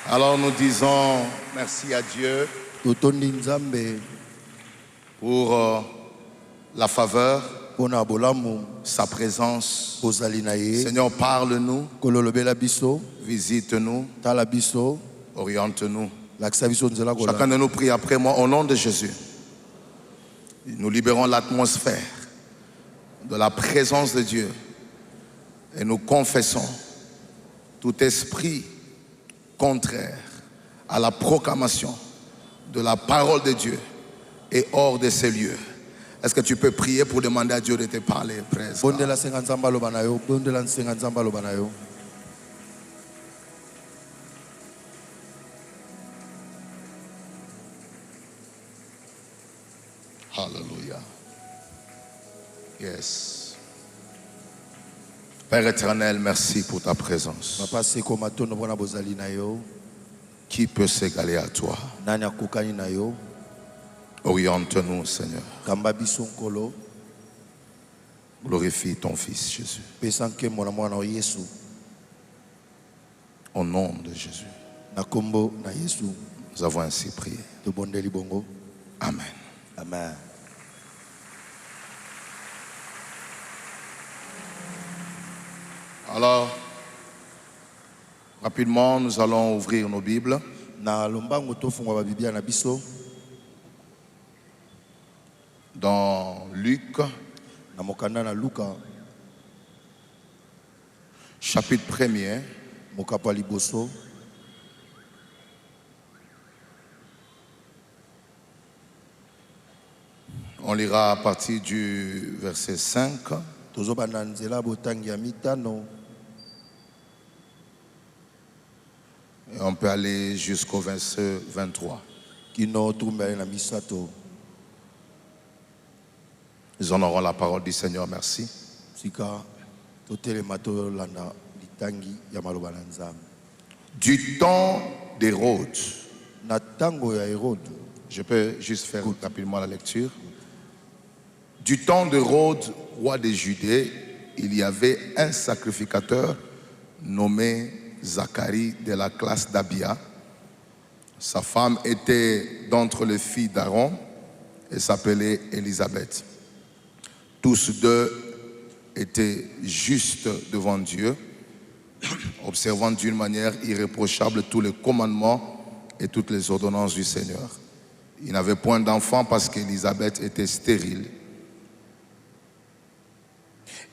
Alors nous disons merci à Dieu pour la faveur, sa présence. Seigneur, parle-nous, visite-nous, oriente-nous. Chacun de nous prie après moi au nom de Jésus. Nous libérons l'atmosphère de la présence de Dieu et nous confessons tout esprit contraire à la proclamation de la parole de Dieu et hors de ces lieux. Est-ce que tu peux prier pour demander à Dieu de te parler, frère? Alléluia. Yes. Père éternel, merci pour ta présence. Qui peut s'égaler à toi? Oriente-nous, Seigneur. Glorifie ton Fils Jésus. Au nom de Jésus. Nous avons ainsi prié. Amen. Amen. Alors, rapidement, nous allons ouvrir nos Bibles. Dans Luc, chapitre 1er. On lira à partir du verset 5. Et on peut aller jusqu'au verset 23. Nous honorons la parole du Seigneur, merci. Du temps d'Hérode. Je peux juste faire rapidement la lecture. Du temps d'Hérode, roi de Judée, il y avait un sacrificateur nommé Zacharie de la classe d'Abia. Sa femme était d'entre les filles d'Aaron et s'appelait Élisabeth. Tous deux étaient justes devant Dieu, observant d'une manière irréprochable tous les commandements et toutes les ordonnances du Seigneur. Ils n'avaient point d'enfant parce qu'Élisabeth était stérile.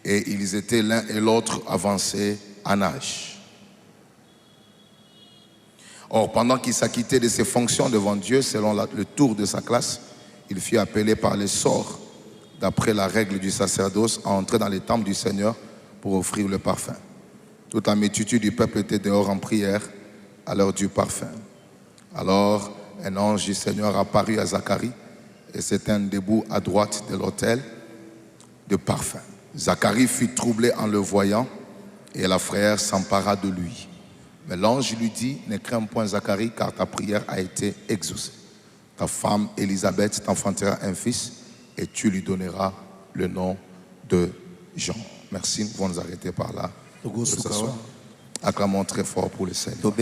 Et ils étaient l'un et l'autre avancés en âge. Or, pendant qu'il s'acquittait de ses fonctions devant Dieu, selon le tour de sa classe, il fut appelé par les sorts, d'après la règle du sacerdoce, à entrer dans les temples du Seigneur pour offrir le parfum. Toute la multitude du peuple était dehors en prière à l'heure du parfum. Alors, un ange du Seigneur apparut à Zacharie et s'étint debout à droite de l'autel de parfum. Zacharie fut troublé en le voyant et la frayeur s'empara de lui. Mais l'ange lui dit, ne crains point Zacharie, car ta prière a été exaucée. Ta femme Élisabeth t'enfantera un fils et tu lui donneras le nom de Jean. Merci, nous pouvons nous arrêter par là. Acclamons très fort pour le Seigneur.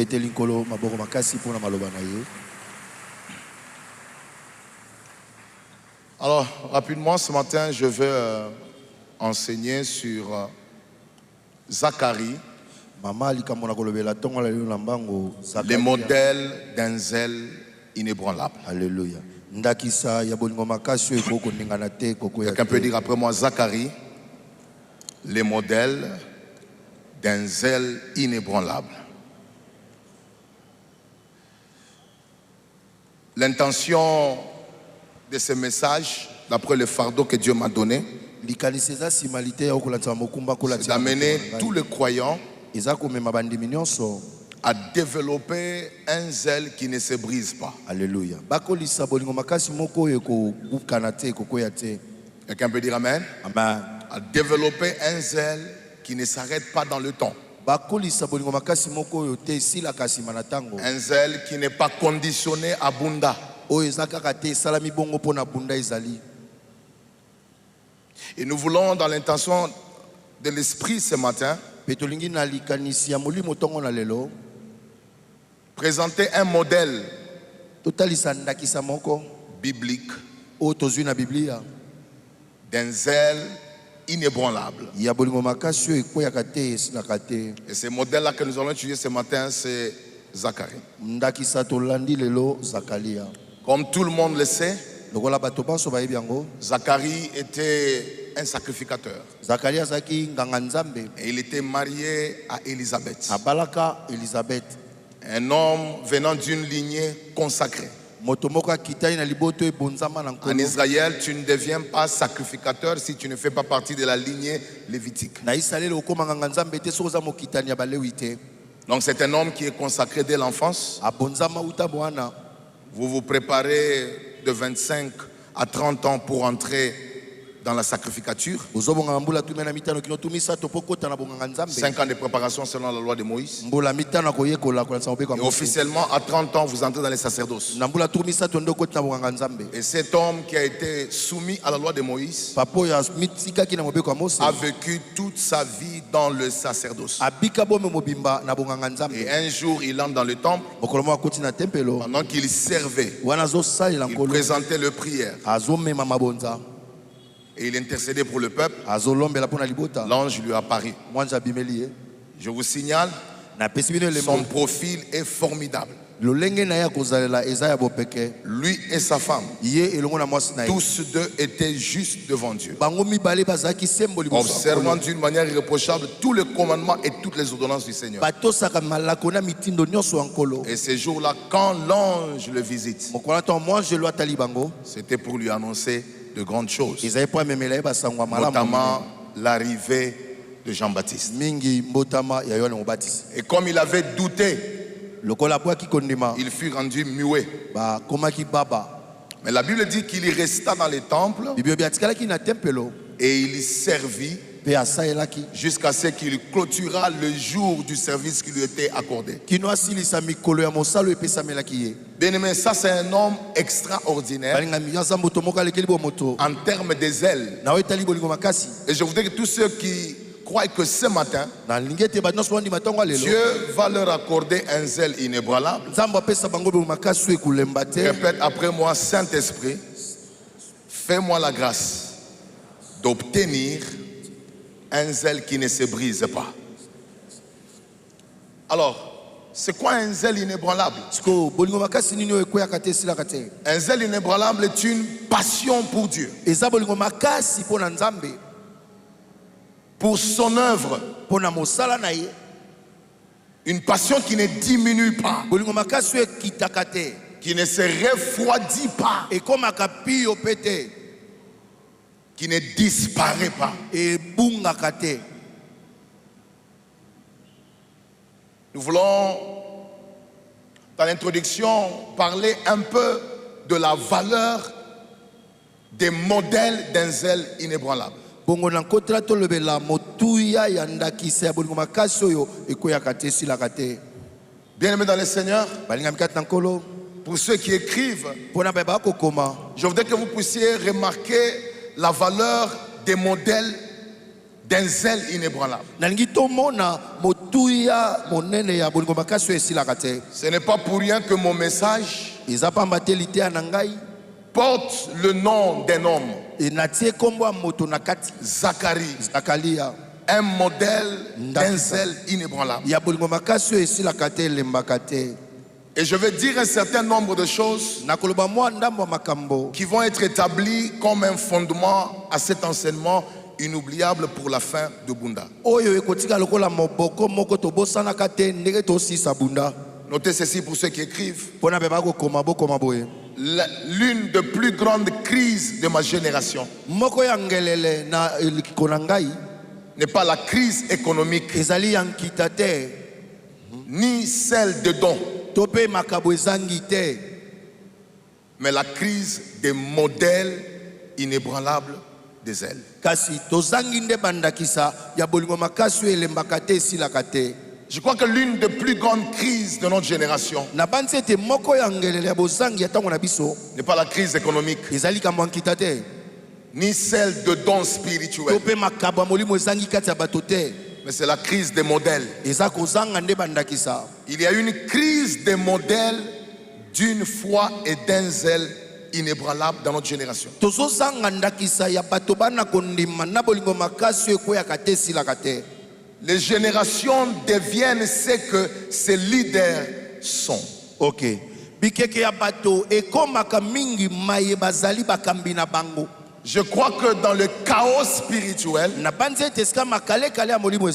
Alors, rapidement, ce matin, je vais enseigner sur Zacharie, les modèles d'un zèle inébranlable. Alléluia. Quelqu'un peut dire après moi, Zacharie, les modèles d'un zèle inébranlable. L'intention de ce message, d'après le fardeau que Dieu m'a donné, c'est d'amener tous les croyants à développer un zèle qui ne se brise pas. Alléluia. Quelqu'un peut dire Amen? Amen. À développer un zèle qui ne s'arrête pas dans le temps. Un zèle qui n'est pas conditionné à Bunda. Et nous voulons, dans l'intention de l'esprit ce matin, présenter un modèle totalisa ndakisa moko biblique o tozwi na Biblia d'un zèle inébranlable. ya bolingo makasi oyo ekweyaka te esilaka te. Et ce modèle-là que nous allons étudier ce matin, c'est Zacharie. Ndakisa tolandi lelo Zakaria. Comme tout le monde le sait, lokola bato banso bayebi yango, Zacharie était un sacrificateur. Zakaria azalaki nganga nzambe, Et il était marié à Élisabeth, abalaka Elisabeth, un homme venant d'une lignée consacrée. moto moko akitani na liboto ebonzama na En nkolo. Israël, tu ne deviens pas sacrificateur si tu ne fais pas partie de la lignée lévitique. Na Israeli okoma nganga nzambe te soki oza mokitani ya balewi te. Donc c'est un homme qui est consacré dès l'enfance. Abonzama uta bwana. Vous vous préparez de 25 à 30 ans pour entrer dans la sacrificature. 5 ans de préparation selon la loi de Moïse. Et officiellement, à 30 ans, vous entrez dans les sacerdoces. Et cet homme qui a été soumis à la loi de Moïse a vécu toute sa vie dans le sacerdoce. Et un jour, il entre dans le temple. Pendant qu'il servait, il présentait le prière. Et il intercédait pour le peuple. L'ange lui apparut. Je vous signale, son profil est formidable. Lui et sa femme, tous deux étaient justes devant Dieu, observant d'une manière irréprochable tous les commandements et toutes les ordonnances du Seigneur. Et ces jours-là, quand l'ange le visite, c'était pour lui annoncer de grandes choses, notamment l'arrivée de Jean-Baptiste. Et comme il avait douté, il fut rendu muet. Mais la Bible dit qu'il y resta dans les temples et il y servit jusqu'à ce qu'il clôtura le jour du service qui lui était accordé. Bien-aimé, ça c'est un homme extraordinaire en termes de zèle. Et je voudrais que tous ceux qui croient que ce matin, Dieu va leur accorder un zèle inébranlable. Répète après moi: Saint-Esprit, fais-moi la grâce d'obtenir un zèle qui ne se brise pas. Alors, c'est quoi un zèle inébranlable? Un zèle inébranlable est une passion pour Dieu, pour son œuvre, une passion qui ne diminue pas, qui ne se refroidit pas, qui ne disparaît pas. Nous voulons, dans l'introduction, parler un peu de la valeur des modèles d'un zèle inébranlable. Bien-aimés dans le Seigneur, pour ceux qui écrivent, je voudrais que vous puissiez remarquer la valeur des modèles d'un zèle inébranlable. Ce n'est pas pour rien que mon message porte le nom d'un homme, Zacharie, un modèle d'un zèle inébranlable. Et je vais dire un certain nombre de choses qui vont être établies comme un fondement à cet enseignement inoubliable pour la fin de Bunda. Notez ceci pour ceux qui écrivent. L'une des plus grandes crises de ma génération n'est pas la crise économique, ni celle de dons, mais la crise des modèles inébranlables de zèle. Je crois que l'une des plus grandes crises de notre génération n'est pas la crise économique, ni celle de dons spirituels, mais c'est la crise des modèles. Il y a une crise des modèles d'une foi et d'un zèle inébranlable dans notre génération. Les générations deviennent ce que ces leaders sont. Ok. Je crois que dans le chaos spirituel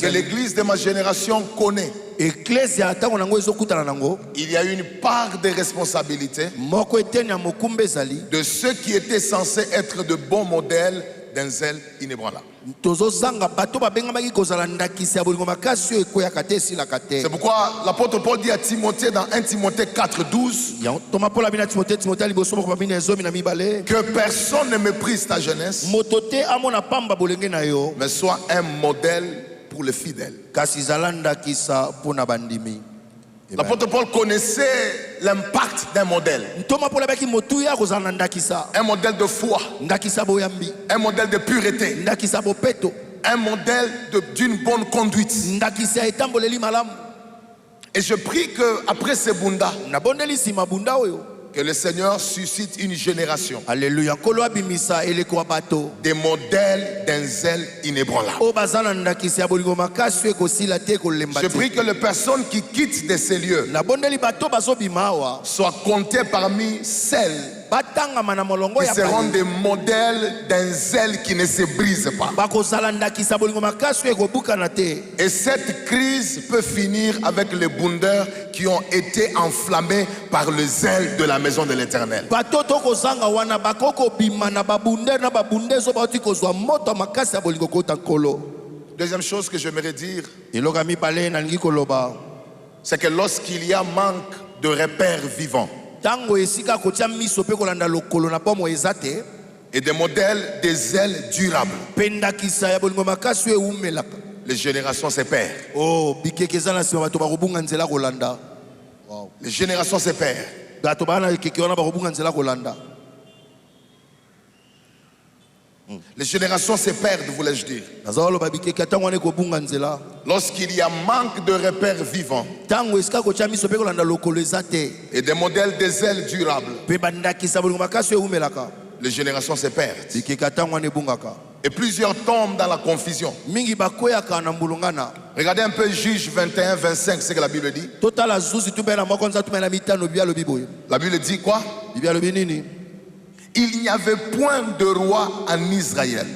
que l'église de ma génération connaît, il y a une part de responsabilité de ceux qui étaient censés être de bons modèles d'un zèle inébranlable. C'est pourquoi l'apôtre Paul dit à Timothée dans 1 Timothée 4:12 que personne ne méprise ta jeunesse, mais soit un modèle pour les fidèles. L'apôtre Paul connaissait l'impact d'un modèle. Un modèle de foi, un modèle de pureté, un modèle d'une bonne conduite. Et je prie qu'après ce Bunda, que le Seigneur suscite une génération des modèles d'un zèle inébranlable. Je prie que les personnes qui quittent de ces lieux soient comptées parmi celles qui seront des modèles d'un zèle qui ne se brise pas. Et cette crise peut finir avec les bunders qui ont été enflammés par le zèle de la maison de l'Éternel. Deuxième chose que j'aimerais dire, c'est que lorsqu'il y a manque de repères vivants et des modèles de zèle durable, les générations se perdent. Les générations se perdent. Les générations se perdent, voulais-je dire. Lorsqu'il y a manque de repères vivants et des modèles de zèle durables, les générations se perdent. Et plusieurs tombent dans la confusion. Regardez un peu Juge 21, 25, ce que la Bible dit. La Bible dit quoi? Il n'y avait point de roi en Israël.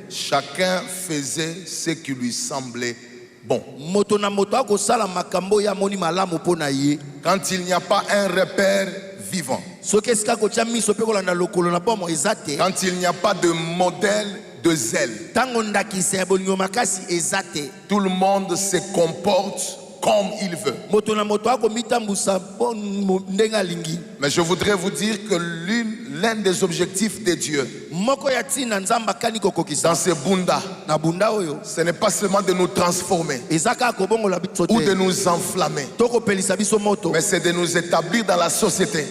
Chacun faisait ce qui lui semblait bon. Quand il n'y a pas un repère vivant, quand il n'y a pas de modèle de zèle, tout le monde se comporte comme il veut. Mais je voudrais vous dire que l'un des objectifs de Dieu dans ce Bunda, ce n'est pas seulement de nous transformer ou de nous enflammer, mais c'est de nous établir dans la société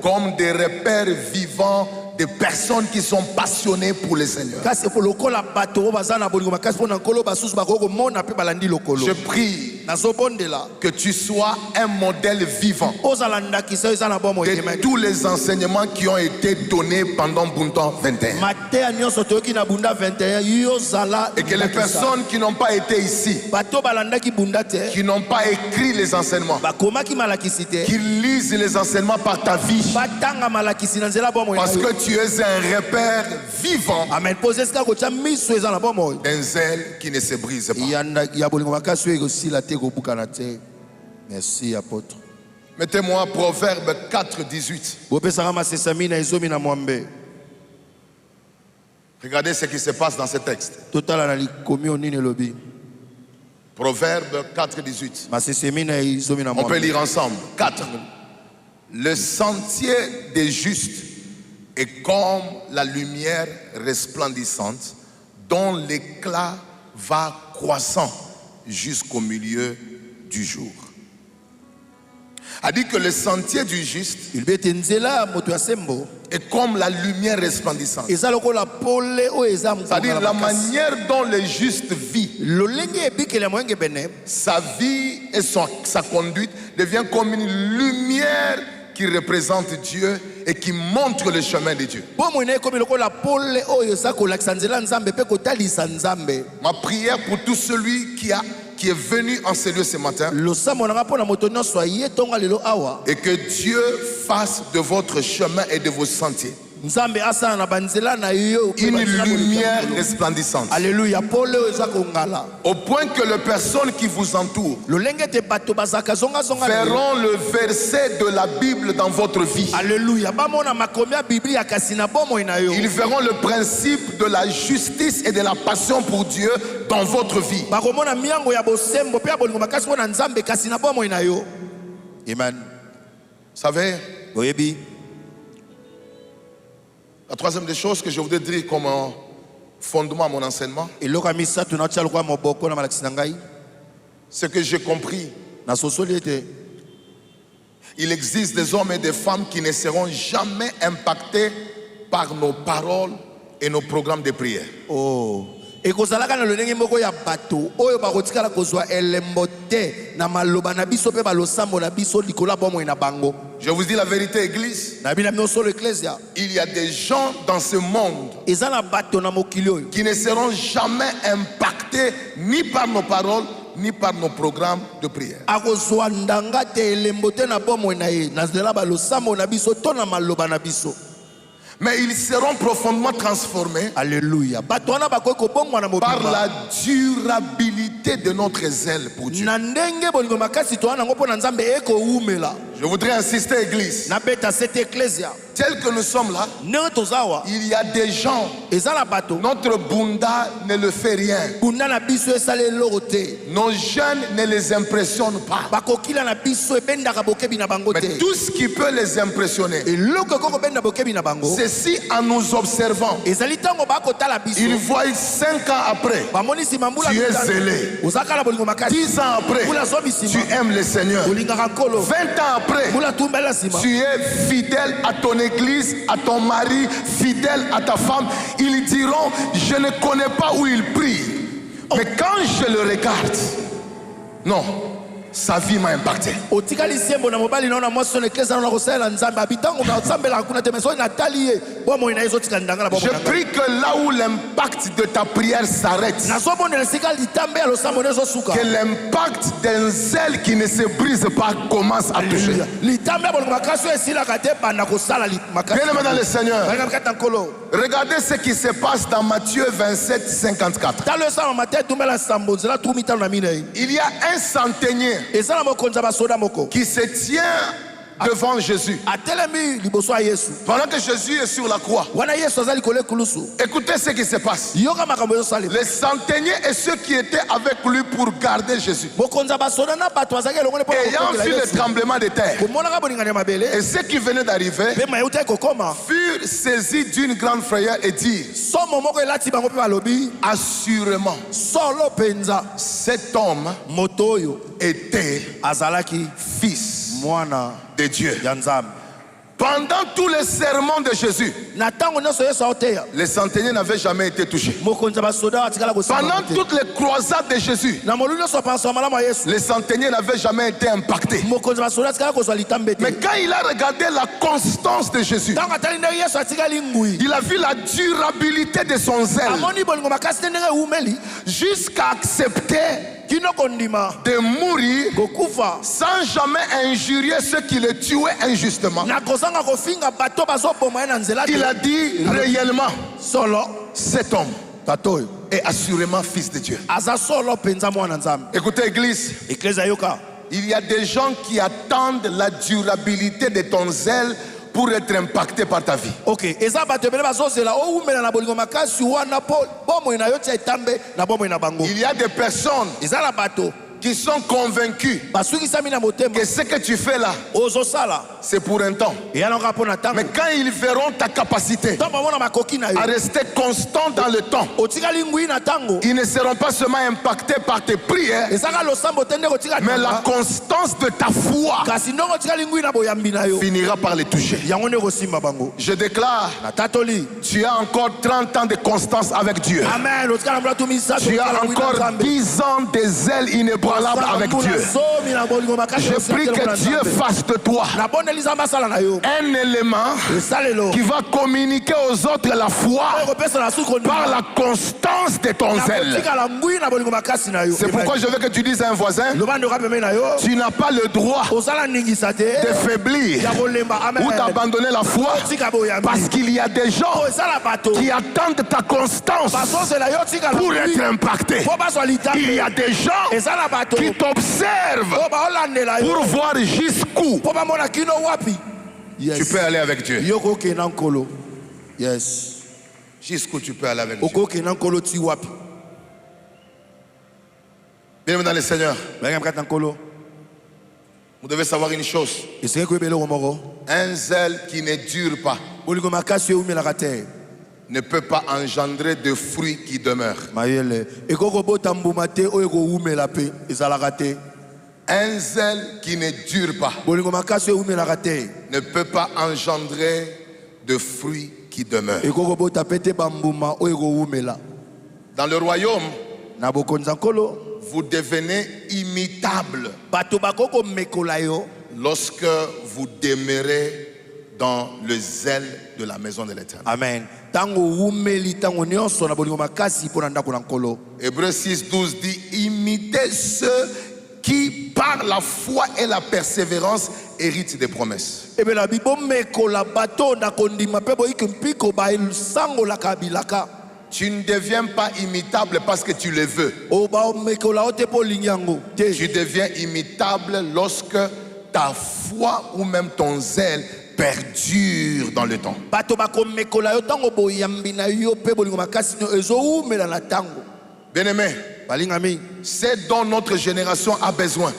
comme des repères vivants, des personnes qui sont passionnées pour le Seigneur. Je prie que tu sois un modèle vivant de tous les enseignements qui ont été donnés pendant Bunda 21. Et que les personnes qui n'ont pas été ici, qui n'ont pas écrit les enseignements, qui lisent les enseignements par ta vie, parce que tu es un repère vivant d'un zèle qui ne se brise pas. Merci, apôtre. Mettez-moi Proverbe 4, 18. Regardez ce qui se passe dans ce texte. Proverbe 4, 18. On peut lire ensemble. 4. Le sentier des justes est comme la lumière resplendissante dont l'éclat va croissant jusqu'au milieu du jour. a dit que le sentier du juste Il bete nzela moto ya sembo. est comme la lumière resplendissante. Eza lokola pole o eza mo. C'est-à-dire la manière dont le juste vit, Lolenge ebikela moyenge bene. sa vie et sa conduite devient comme une lumière qui représente Dieu et qui montre le chemin de Dieu. Bomo ina komi lokola pole o eza kolakisa nzela nzambe pe kotalisa nzambe. Ma prière pour tout celui qui est venu en ce lieu ce matin, Losamo nanga pona moto nyonso aye tonga lelo awa. et que Dieu fasse de votre chemin et de vos sentiers Nzambe asana na banzela na yo une lumière resplendissante, Alléluia. Pole o eza kongala. au point que les personnes qui vous entourent Lolenge te bato bazaka zonga zonga. verront le verset de la Bible dans votre vie. Alléluia. Bamona makomi ya Biblia kasi na bomo ina yo. Ils verront le principe de la justice et de la passion pour Dieu dans votre vie. Bakomona miango ya bosembo pe ya bolingo makasi na nzambe kasi na bomo ina yo. Amen. Vous savez, Oyebi. la troisième des choses que je voudrais dire comme un fondement à mon enseignement, Eloko misatu na tshalo kwa moboko na malakisi na ngai. c'est que j'ai compris, Na sosoli ete. il existe des hommes et des femmes qui ne seront jamais impactés par nos paroles et nos programmes de prière. Oh. Ekozalaka na lolenge moko ya bato oyo bakotikala kozwa elembo te na maloba na biso pe balosambo na biso likola bomo ina bango. Je vous dis la vérité, Église, Na bina mino solo ecclesia. il y a des gens dans ce monde Eza na bato na mokili oyo. qui ne seront jamais impactés ni par nos paroles ni par nos programmes de prière. Akozwa ndanga te elembo te na bomo na ye. Na zela balosambo na biso to na maloba na biso. Mais ils seront profondément transformés Alléluia. Bato wana bakoki kobongwa na par mobimba. la durabilité de notre zèle pour Dieu. Na ndenge bolingo makasi to wana ngo pona nzambe eko umela. Je voudrais insister, Église, Na beta cette ecclesia. tel que nous sommes là, Ne tozawa. il y a des gens, Eza na bato. notre bunda ne le fait rien. Bunda na biso esale lorote. Nos jeunes ne les impressionnent pas. Bakokila na biso ebendaka bokebi na bango Mais te. tout ce qui peut les impressionner, Eloko koko benda bokebi na bango. c'est si en nous observant, Ezali tango bakotala biso. ils voient 5 ans après, Bamoni sima mbula tu es mitano. zélé. Ozakala bolingo makasi. 10 ans après, Mbula zomi tu sima. aimes le Seigneur. Olingaka nkolo. 20 ans après, Mbula tumbela sima. tu es fidèle à ton église, à ton mari, fidèle à ta femme. Ils diront, je ne connais pas où il prie. Mais quand je le regarde, non, sa vie m'a impacté. Otikali siembo na mobali na mwasi na ecclesia na kosala nzambe abitango na nzambela kuna te meso na tali ye. Bomo ina yezo tika ndanga na bomo Je ndanga. prie que là où l'impact de ta prière s'arrête, Na somo na sika litambe ya losambo nezo suka. que l'impact d'un zèle qui ne se brise pas commence à toucher. Litambe bolingo makasi esila kate banda kosala makasi. Bien-aimés dans le Seigneur, Banga kata nkolo. regardez ce qui se passe dans Matthieu 27, 54. Talo sa mate tumbela sambo nzela tu mitano na mine. Il y a un centenier Ezala mokonza basoda moko. qui se tient devant Jésus. Atelemi liboso ya Yesu. Pendant que Jésus est sur la croix, Wana Yesu azali kole kulusu. écoutez ce qui se passe. Yoka makambo yo sali. Les centeniers et ceux qui étaient avec lui pour garder Jésus, Mokonza basoda na bato azali longole po. ayant vu le tremblement de terre Komona ka bolinga ya mabele. et ceux qui venaient d'arriver, Pe mayuta kokoma. furent saisis d'une grande frayeur et dirent, Somo moko elati bango pe balobi. assurément, Solo penza. cet homme Moto oyo était azalaki fils mwana de Dieu. ya Nzambe. Pendant tous les sermons de Jésus, Na tango nyonso Yesu aoteya. les centeniers n'avaient jamais été touchés. Mokonza basoda atikala kosala. Pendant toutes les croisades de Jésus, Na molulu nyonso panso malamu ya Yesu. les centeniers n'avaient jamais été impactés. Mokonza basoda atikala kozwa litambe te. Mais quand il a regardé la constance de Jésus, Tango atali ndenge Yesu atikali ngui. il a vu la durabilité de son zèle Amoni bolingo makasi te ndenge umeli. jusqu'à accepter Kino kondima. de mourir Kokufa. sans jamais injurier ceux qui le tuaient injustement. Na kozanga kofinga bato bazoboma ye na nzela te. Il a dit réellement, Solo. cet homme Bato oyo. est assurément fils de Dieu. Aza solo penza mwana Nzambe. Écoutez, Église, Eklezia yoka. il y a des gens qui attendent la durabilité de ton zèle pour être impactés par ta vie. Ok, eza bato ebele bazozela oumela na bolingo makasi wana po bomo na yo tia etambe na bomo na bango. Il y a des personnes Eza la bato qui sont convaincus basukisami na motema que ce que tu fais là, ozosala c'est pour un temps. eyalanga mpo na Mais ntango quand ils verront ta capacité ntango bamona makoki na yo à rester constant dans le temps, otikali ngwi na ntango ils ne seront pas seulement impactés par tes prières, ezaka losambo te nde kotika mais la constance de ta foi kasi ndongo otikali ngwi na boyambi na yo finira par les toucher. yango nde kosimba bango Je déclare, na tatoli tu as encore 30 ans de constance avec Dieu. amen otikala mbula tu misato Tu as encore 10 ans des ailes inébranlables avec Dieu. Je prie que Dieu fasse de toi un élément qui va communiquer aux autres la foi par la constance de ton zèle. C'est pourquoi je veux que tu dises à un voisin, tu n'as pas le droit de faiblir ou d'abandonner la foi, parce qu'il y a des gens qui attendent ta constance pour être impactés. Il y a des gens qui t'observent pour voir jusqu'où tu peux aller avec Dieu. Yes. Jusqu'où tu peux aller avec Dieu. Bien dans le Seigneur, vous devez savoir une chose. Un zèle qui ne dure pas ne peut pas engendrer de fruits qui demeurent. Un zèle qui ne dure pas ne peut pas engendrer de fruits qui demeurent. Dans le royaume, vous devenez imitable lorsque vous demeurez dans le zèle de la maison de l'Éternel. Amen. Hébreux 6:12 dit, imitez ceux qui par la foi et la persévérance héritent des promesses. Tu ne deviens pas imitable parce que tu le veux. Tu deviens imitable lorsque ta foi ou même ton zèle perdure dans le temps. Bien-aimé, c'est dont notre génération a besoin.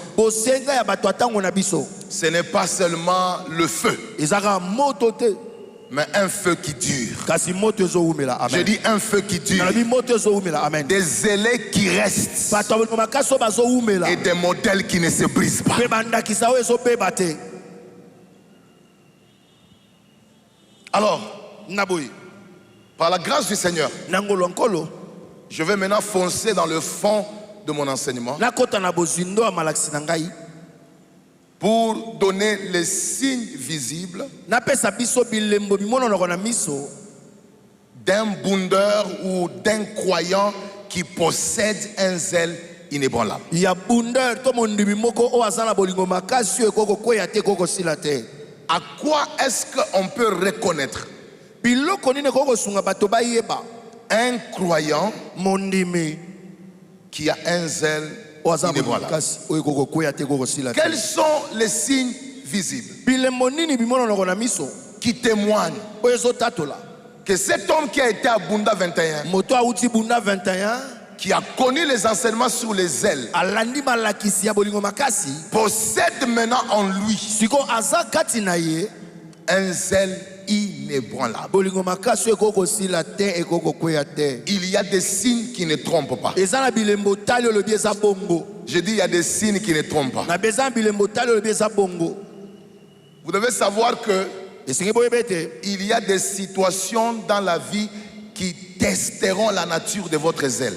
Ce n'est pas seulement le feu, mais un feu qui dure. Je dis un feu qui dure. Des zélés qui restent et des modèles qui ne se brisent pas. Alors, par la grâce du Seigneur, je vais maintenant foncer dans le fond de mon enseignement pour donner les signes visibles d'un bondeur ou d'un croyant qui possède un zèle inébranlable. À quoi est-ce qu'on peut reconnaître un croyant qui a un zèle inébranlable? Quels sont les signes visibles qui témoignent que cet homme qui a été à Bunda 21, qui a connu les enseignements sur les zèles, possède maintenant en lui un zèle inébranlable? Il y a des signes qui ne trompent pas. Je dis il y a des signes qui ne trompent pas. Vous devez savoir que il y a des situations dans la vie qui testeront la nature de votre zèle.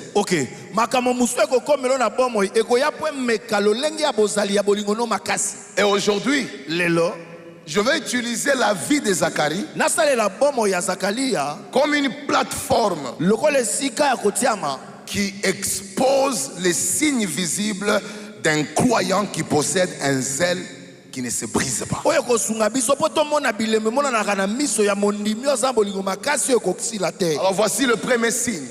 Et aujourd'hui, je vais utiliser la vie de Zacharie comme une plateforme qui expose les signes visibles d'un croyant qui possède un zèle qui ne se brise pas. Alors voici le premier signe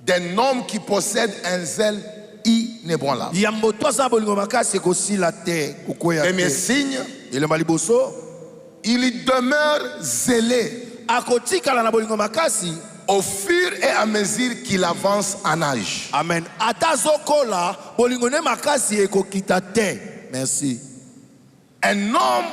d'un homme qui possède un zèle inébranlable. Premier signe, il demeure zélé Au fur et à mesure qu'il avance en âge. Amen. Ata zokola bolingo ne makasi ekokita te. Merci. Un homme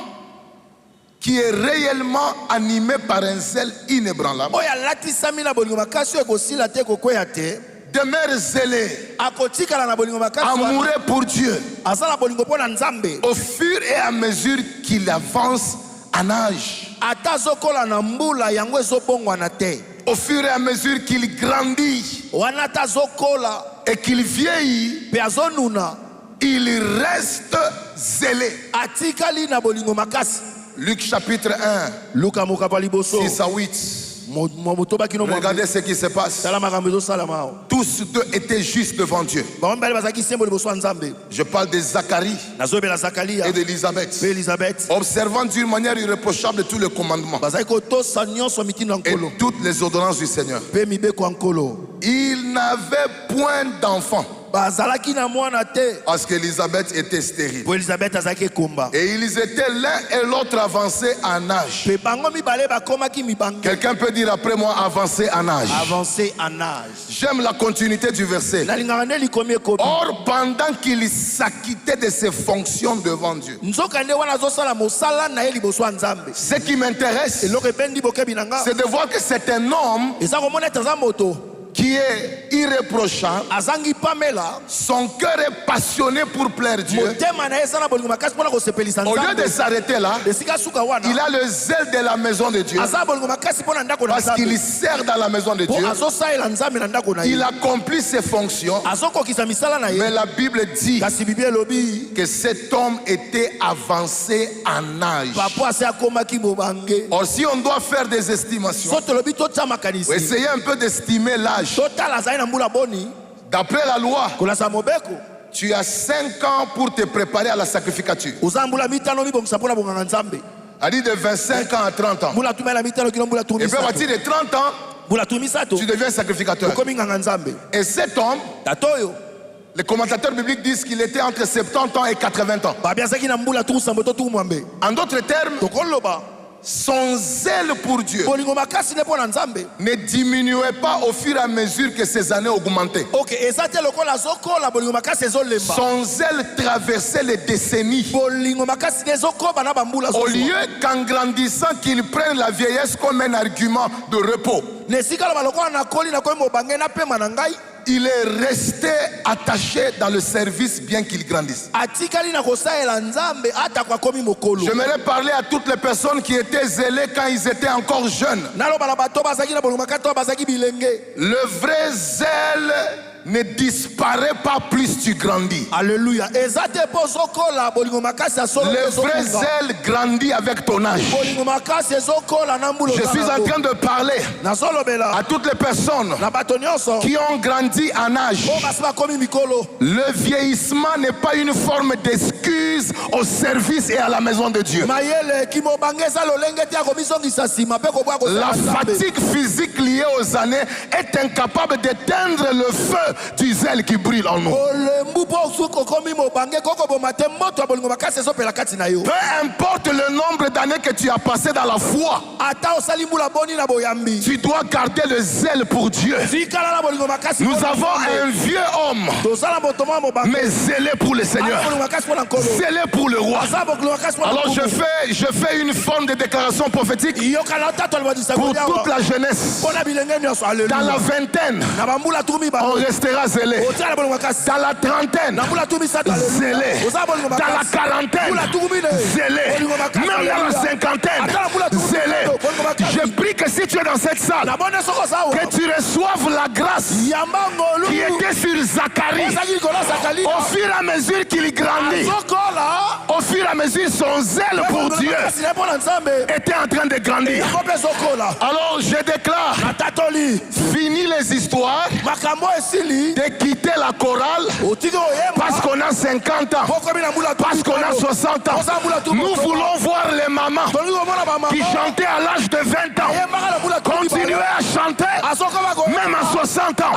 qui est réellement animé par un zèle inébranlable Oya latisami na bolingo makasi ekosila te kokwea te. demeure zélé, Akotikala na bolingo makasi amoureux pour Dieu. asala bolingo pona nzambe. Au fur et à mesure qu'il avance en âge, Ata zokola na mbula yango ezobongwana te. au fur et à mesure qu'il grandit Wana ata zokola et qu'il vieillit, pe azonuna il reste zélé. atikali na bolingo makasi. Luc chapitre 1, Luka mokapa liboso 6 à 8. motoba kino mo. Regardez ce qui se passe. Sala makambo ezosala. Tous deux étaient justes devant Dieu. Bango mibale bazalaki sembo liboso ya Nzambe. Je parle de Zacharie Nazobela Zakaria et d'Élisabeth. pe Elisabeth. Observant d'une manière irréprochable tous les commandements Bazalaki kotosa nyonso mitindo ya et nkolo toutes les ordonnances du Seigneur. pe mibeko ya nkolo. Il n'avait point d'enfant Bazalaki na mwana te parce qu'Élisabeth était stérile. po Elisabeth azalaki ekomba. Et ils étaient l'un et l'autre avancés en âge. Pe bango mibale bakomaki mibange. Quelqu'un peut dire après moi avancé en âge. Avancé en âge. J'aime la continuité du verset. Nalingaka nde likomi ekomi. Or, pendant qu'il s'acquittait de ses fonctions devant Dieu, Nzoka nde wana azosala mosala na ye liboso ya Nzambe. ce qui m'intéresse, Eloko ependi bokebi na nga c'est de voir que c'est un homme eza komona ete aza moto qui est irréprochable. azangi pamela. Son cœur est passionné pour plaire Dieu. Motema na ye eza na bolingo makasi mpona kosepelisa Au lieu de Nzambe. s'arrêter là, Esika suka il wana a le zèle de la maison de Dieu aza na bolingo makasi mpona ndako na parce qu'il Nzambe. sert dans la maison de Po Dieu. azosalela Nzambe na ndako na ye. Il accomplit ses fonctions, Azokokisa misala na mais ye. la Bible dit Kasi Biblia elobi que cet homme était avancé en âge. papa ase akomaki mobange. Or, si on doit faire des estimations, So tolobi totia makanisi. essayez un peu d'estimer l'âge. Totala azali na mbula boni D'après la loi, kolasa mobeko. tu as 5 ans pour te préparer à la sacrificature. Oza mbula mitano mibongisa mpona bonganga Nzambe. A dit de 25 ans à 30 ans. Mbula tumela mitano kino mbula Et puis à tumisato. partir de 30 ans, Mbula tumisato tu deviens sacrificateur. okomi nganga Nzambe. Et cet homme, Tato oyo les commentateurs bibliques disent qu'il était entre 70 ans et 80 ans. babi azalaki na mbula tuku sambo to tuku mwambe. En d'autres termes, Tokoloba son zèle pour Dieu bolingo makasi ne mpona Nzambe. ne diminuait pas au fur et à mesure que ses années augmentaient. Ok, eza te lokola azokola bolingo makasi ezolemba. Son zèle traversait les décennies. Bolingo makasi ne ezokoba na bambula Au zozwa. lieu qu'en grandissant, qu'il prenne la vieillesse comme un argument de repos, Na esika loba lokola nakoli nakomi mobange napema na ngai. il est resté attaché dans le service bien qu'il grandisse. Atikali na kosalela Nzambe ata kwa komi mokolo. J'aimerais parler à toutes les personnes qui étaient zélées quand ils étaient encore jeunes. Naloba na bato bazaki na bolingo makasi to bazaki bilenge. Le vrai zèle ne disparaît pas plus tu grandis. Alléluia. Eza te po zokola bolingo makasi asolo. Le vrai zèle grandit avec ton âge. Bolingo makasi ezokola na mbulo. Je suis en train de parler Nazolobela à toutes les personnes na bato nyonso. qui ont grandi en âge. Po basi bakomi mikolo. Le vieillissement n'est pas une forme d'excuse au service et à la maison de Dieu. Mayele kimobange eza lolenge te akomisongisa nsima pe kobwa La kosala Nzambe. fatigue physique liée aux années est incapable d'éteindre le feu du zèle qui brille en nous. Olembu po osuki okomi mobange koko boma te moto ya bolingo makasi ezopela kati na yo. Peu importe le nombre d'années que tu as passé dans la foi, Ata osali mbula boni na boyambi. tu dois garder le zèle pour Dieu. Tikala na bolingo makasi. Nous mpona avons Nzambe. un vieux homme, Tozala moto mwa mobange. mais zélé pour le Ata Seigneur, bolingo makasi mpona nkolo. zélé pour le roi. Aza bolingo makasi mpona Alors nkolo. je fais une forme de déclaration prophétique Yokala tato alibadisa pour koliawa. toute la jeunesse. Mpona bilenge nyonso. Dans la Alléluia. vingtaine, Na bambula tumi ba. on restera zélé. Otiala bolingo makasi. Dans la trentaine, Na mbula tumi sata. zélé. Oza bolingo Dans la makasi. quarantaine, Mbula tumi ne. zélé. Bolingo makasi. Même dans la Alléluia. cinquantaine, Ata mbula tumi zélé. sata. Bolingo makasi. Je prie que si tu es dans cette salle, Na bone soko sawa. que tu reçoives la grâce Yamba ngolu. qui était sur Zacharie. Ezaki kola sakali. Au fur et à mesure qu'il grandit, Zokola. au fur et à mesure son zèle pour Dieu Makasi ne mpona Nzambe. était en train de grandir. Yango mpe zokola. Alors je déclare, Natatoli. fini les histoires Makambo esili. de quitter la chorale Otiki oyemba. parce qu'on a 50 ans, Bokomi na mbula tumi. parce qu'on a 60 ans. Nous voulons voir les mamans Tolingo mona ba mama. qui chantaient à l'âge de 20 ans Yembaka na mbula tumi. continuer à chanter Asokoma ko. même à 60 ans.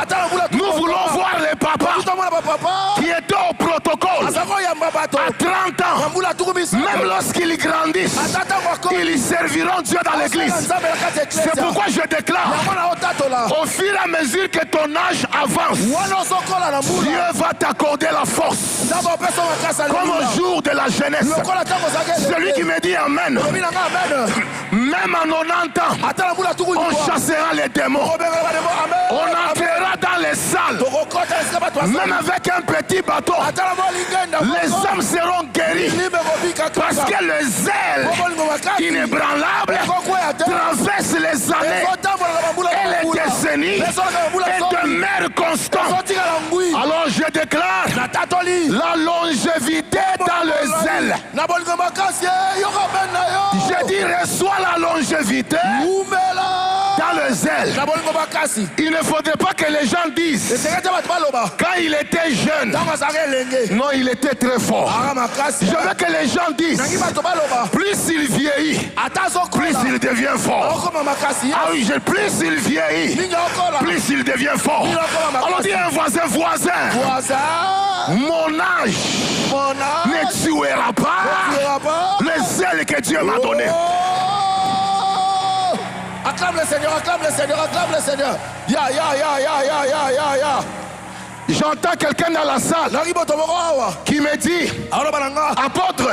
Nous voulons voir les papas Tomona ba papa. qui étaient au protocole Asako yamba bato. à 30 ans même lorsqu'ils grandissent, ils serviront Dieu dans l'église. C'est pourquoi je déclare, au fur et à mesure que ton âge avance, Dieu va t'accorder la force. Comme au jour de la jeunesse. Celui qui me dit Amen, même à 90 ans, on chassera les démons. On entrera dans les salles. Même avec un petit bateau, les âmes seront guéries. Parce que le zèle inébranlable traverse les années et les décennies et demeure constant. Alors je déclare la longévité dans le zèle. Je dis reçois la longévité dans le zèle. Il ne faudrait pas que les gens disent quand il était jeune, non, il était très fort. Je veux que les gens disent plus il vieillit, plus il devient fort. Ah oui, plus il vieillit, plus il devient fort. Alors dis à un voisin, mon âge ne tuera pas le zèle que Dieu m'a donné. Acclame le Seigneur, acclame le Seigneur, acclame le Seigneur. Ya. J'entends quelqu'un dans la salle qui me dit, apôtre,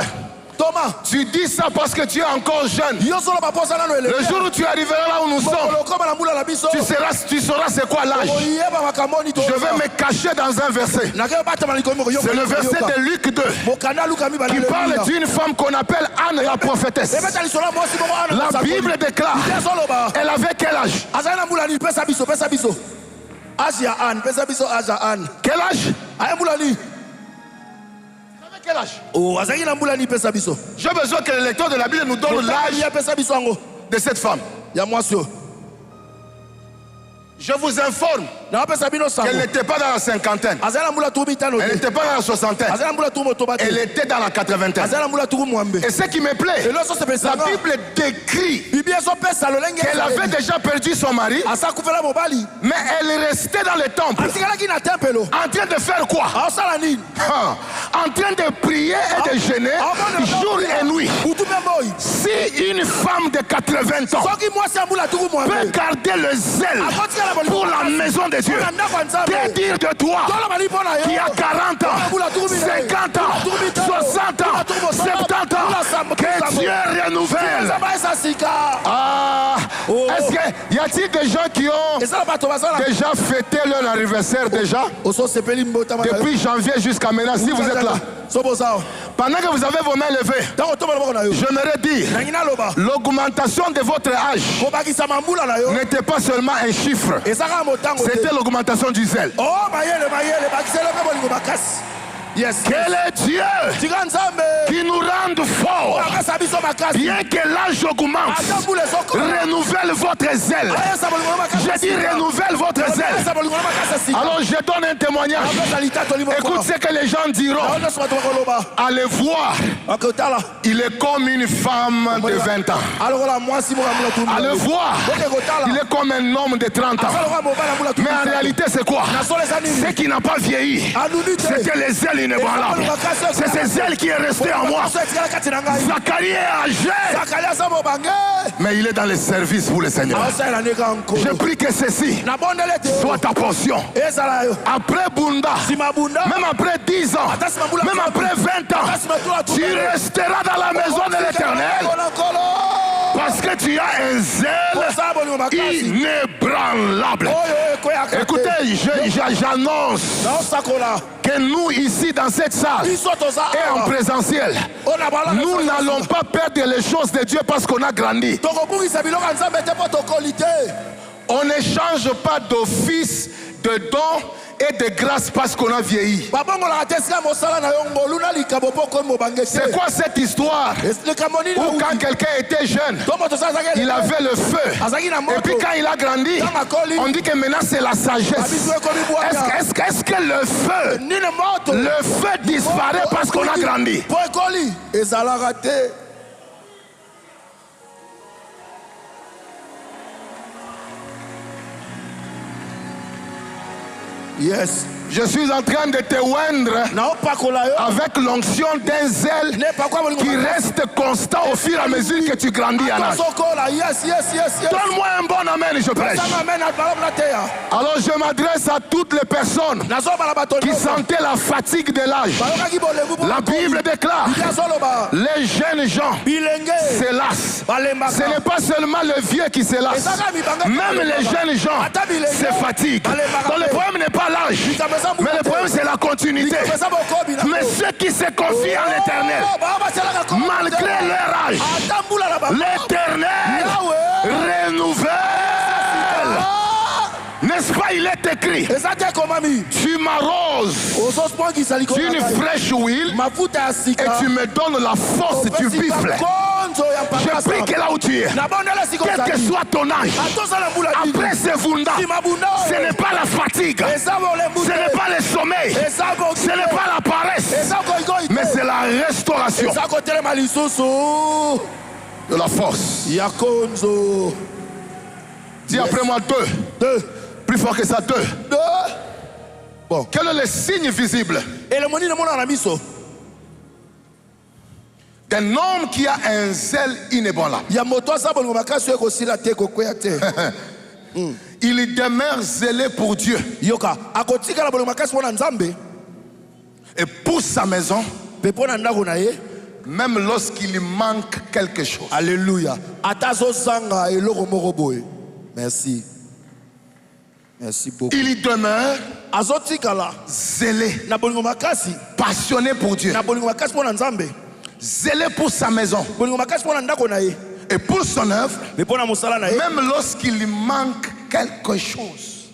Thomas, tu dis ça parce que tu es encore jeune. Le jour où tu arriveras là où nous sommes, tu sauras c'est quoi l'âge. Je vais me cacher dans un verset. C'est le verset de Luc 2 qui parle d'une femme qu'on appelle Anne la prophétesse. La Bible déclare, elle avait quel âge? Quel âge? Quel âge? J'ai besoin que le lecteur de la Bible nous donne l'âge de cette femme. Je vous informe qu'elle n'était pas dans la cinquantaine. Elle n'était pas dans la soixantaine. Elle était dans la quatre-vingtaine. Et ce qui me plaît, la Bible décrit qu'elle avait déjà perdu son mari, mais elle restait dans le temple. En train de faire quoi? En train de prier et de jeûner jour et nuit. Si une femme de 80 ans peut garder le zèle pour la maison de Dieu, que dire de toi qui a 40 ans, 50 ans, 60 ans, 70 ans, que Dieu renouvelle. Est-ce qu'il y a-t-il des gens qui ont déjà fêté leur anniversaire déjà? Depuis janvier jusqu'à maintenant, si vous êtes là, pendant que vous avez vos mains levées, j'aimerais dire, l'augmentation de votre âge n'était pas seulement un chiffre, c'était l'augmentation du zèle. Yes. Quel est Dieu qui nous rende forts, bien que l'âge augmente, renouvelle votre zèle. Je dis renouvelle votre zèle. Alors je donne un témoignage. Écoute ce que les gens diront. Allez voir, il est comme une femme de 20 ans. Allez voir, il est comme un homme de 30 ans. Mais en réalité c'est quoi? Ce qui n'a pas vieilli, c'est que les zèles inébranlables. C'est ce zèle qui est resté en moi. Zacharie est âgé, mais il est dans le service pour le Seigneur. Je prie que ceci soit ta portion. Après Bunda, même après 10 ans, même après 20 ans, tu resteras dans la maison de l'Éternel. Parce que tu as un zèle inébranlable. Écoutez, j'annonce que nous ici dans cette salle et en présentiel, nous n'allons pas perdre les choses de Dieu parce qu'on a grandi. On ne change pas d'office, de don et de grâce parce qu'on a vieilli. C'est quoi cette histoire où quand quelqu'un était jeune, il avait le feu, et puis quand il a grandi, on dit que maintenant c'est la sagesse. Est-ce que le feu disparaît parce qu'on a grandi? Yes. Je suis en train de te oindre naopakola yo avec l'onction d'un zèle qui reste constant au fur et à mesure que tu grandis en âge. Atasokola. Yes. Donne-moi un bon amen, je prêche. Alors je m'adresse à toutes les personnes qui sentaient la fatigue de l'âge. La Bible déclare, les jeunes gens se lassent. Ce n'est pas seulement le vieux qui se lasse. Même les jeunes gens se fatiguent. Donc le problème n'est pas l'âge, mais le problème c'est la continuité. Mais ceux qui se confient en l'éternel, malgré leur âge, l'éternel renouvelle. N'est-ce pas, il est écrit, tu m'arroses d'une fraîche huile et tu me donnes la force du buffle. Je prie que là où tu es, quel que soit ton âge, après ce vunda, ce n'est pas la fatigue, ce n'est pas le sommeil, ce n'est pas la paresse, mais c'est la restauration de la force. Dis après moi deux. Plus fort que ça, deux. Bon. Quel est le signe visible d'un homme qui a un zèle inébranlable? Il demeure zélé pour Dieu et pour sa maison, même lorsqu'il manque quelque chose. Alléluia. Merci. Merci beaucoup. Il demeure zélé, passionné pour Dieu, zélé pour sa maison et pour son œuvre, même lorsqu'il manque quelque chose.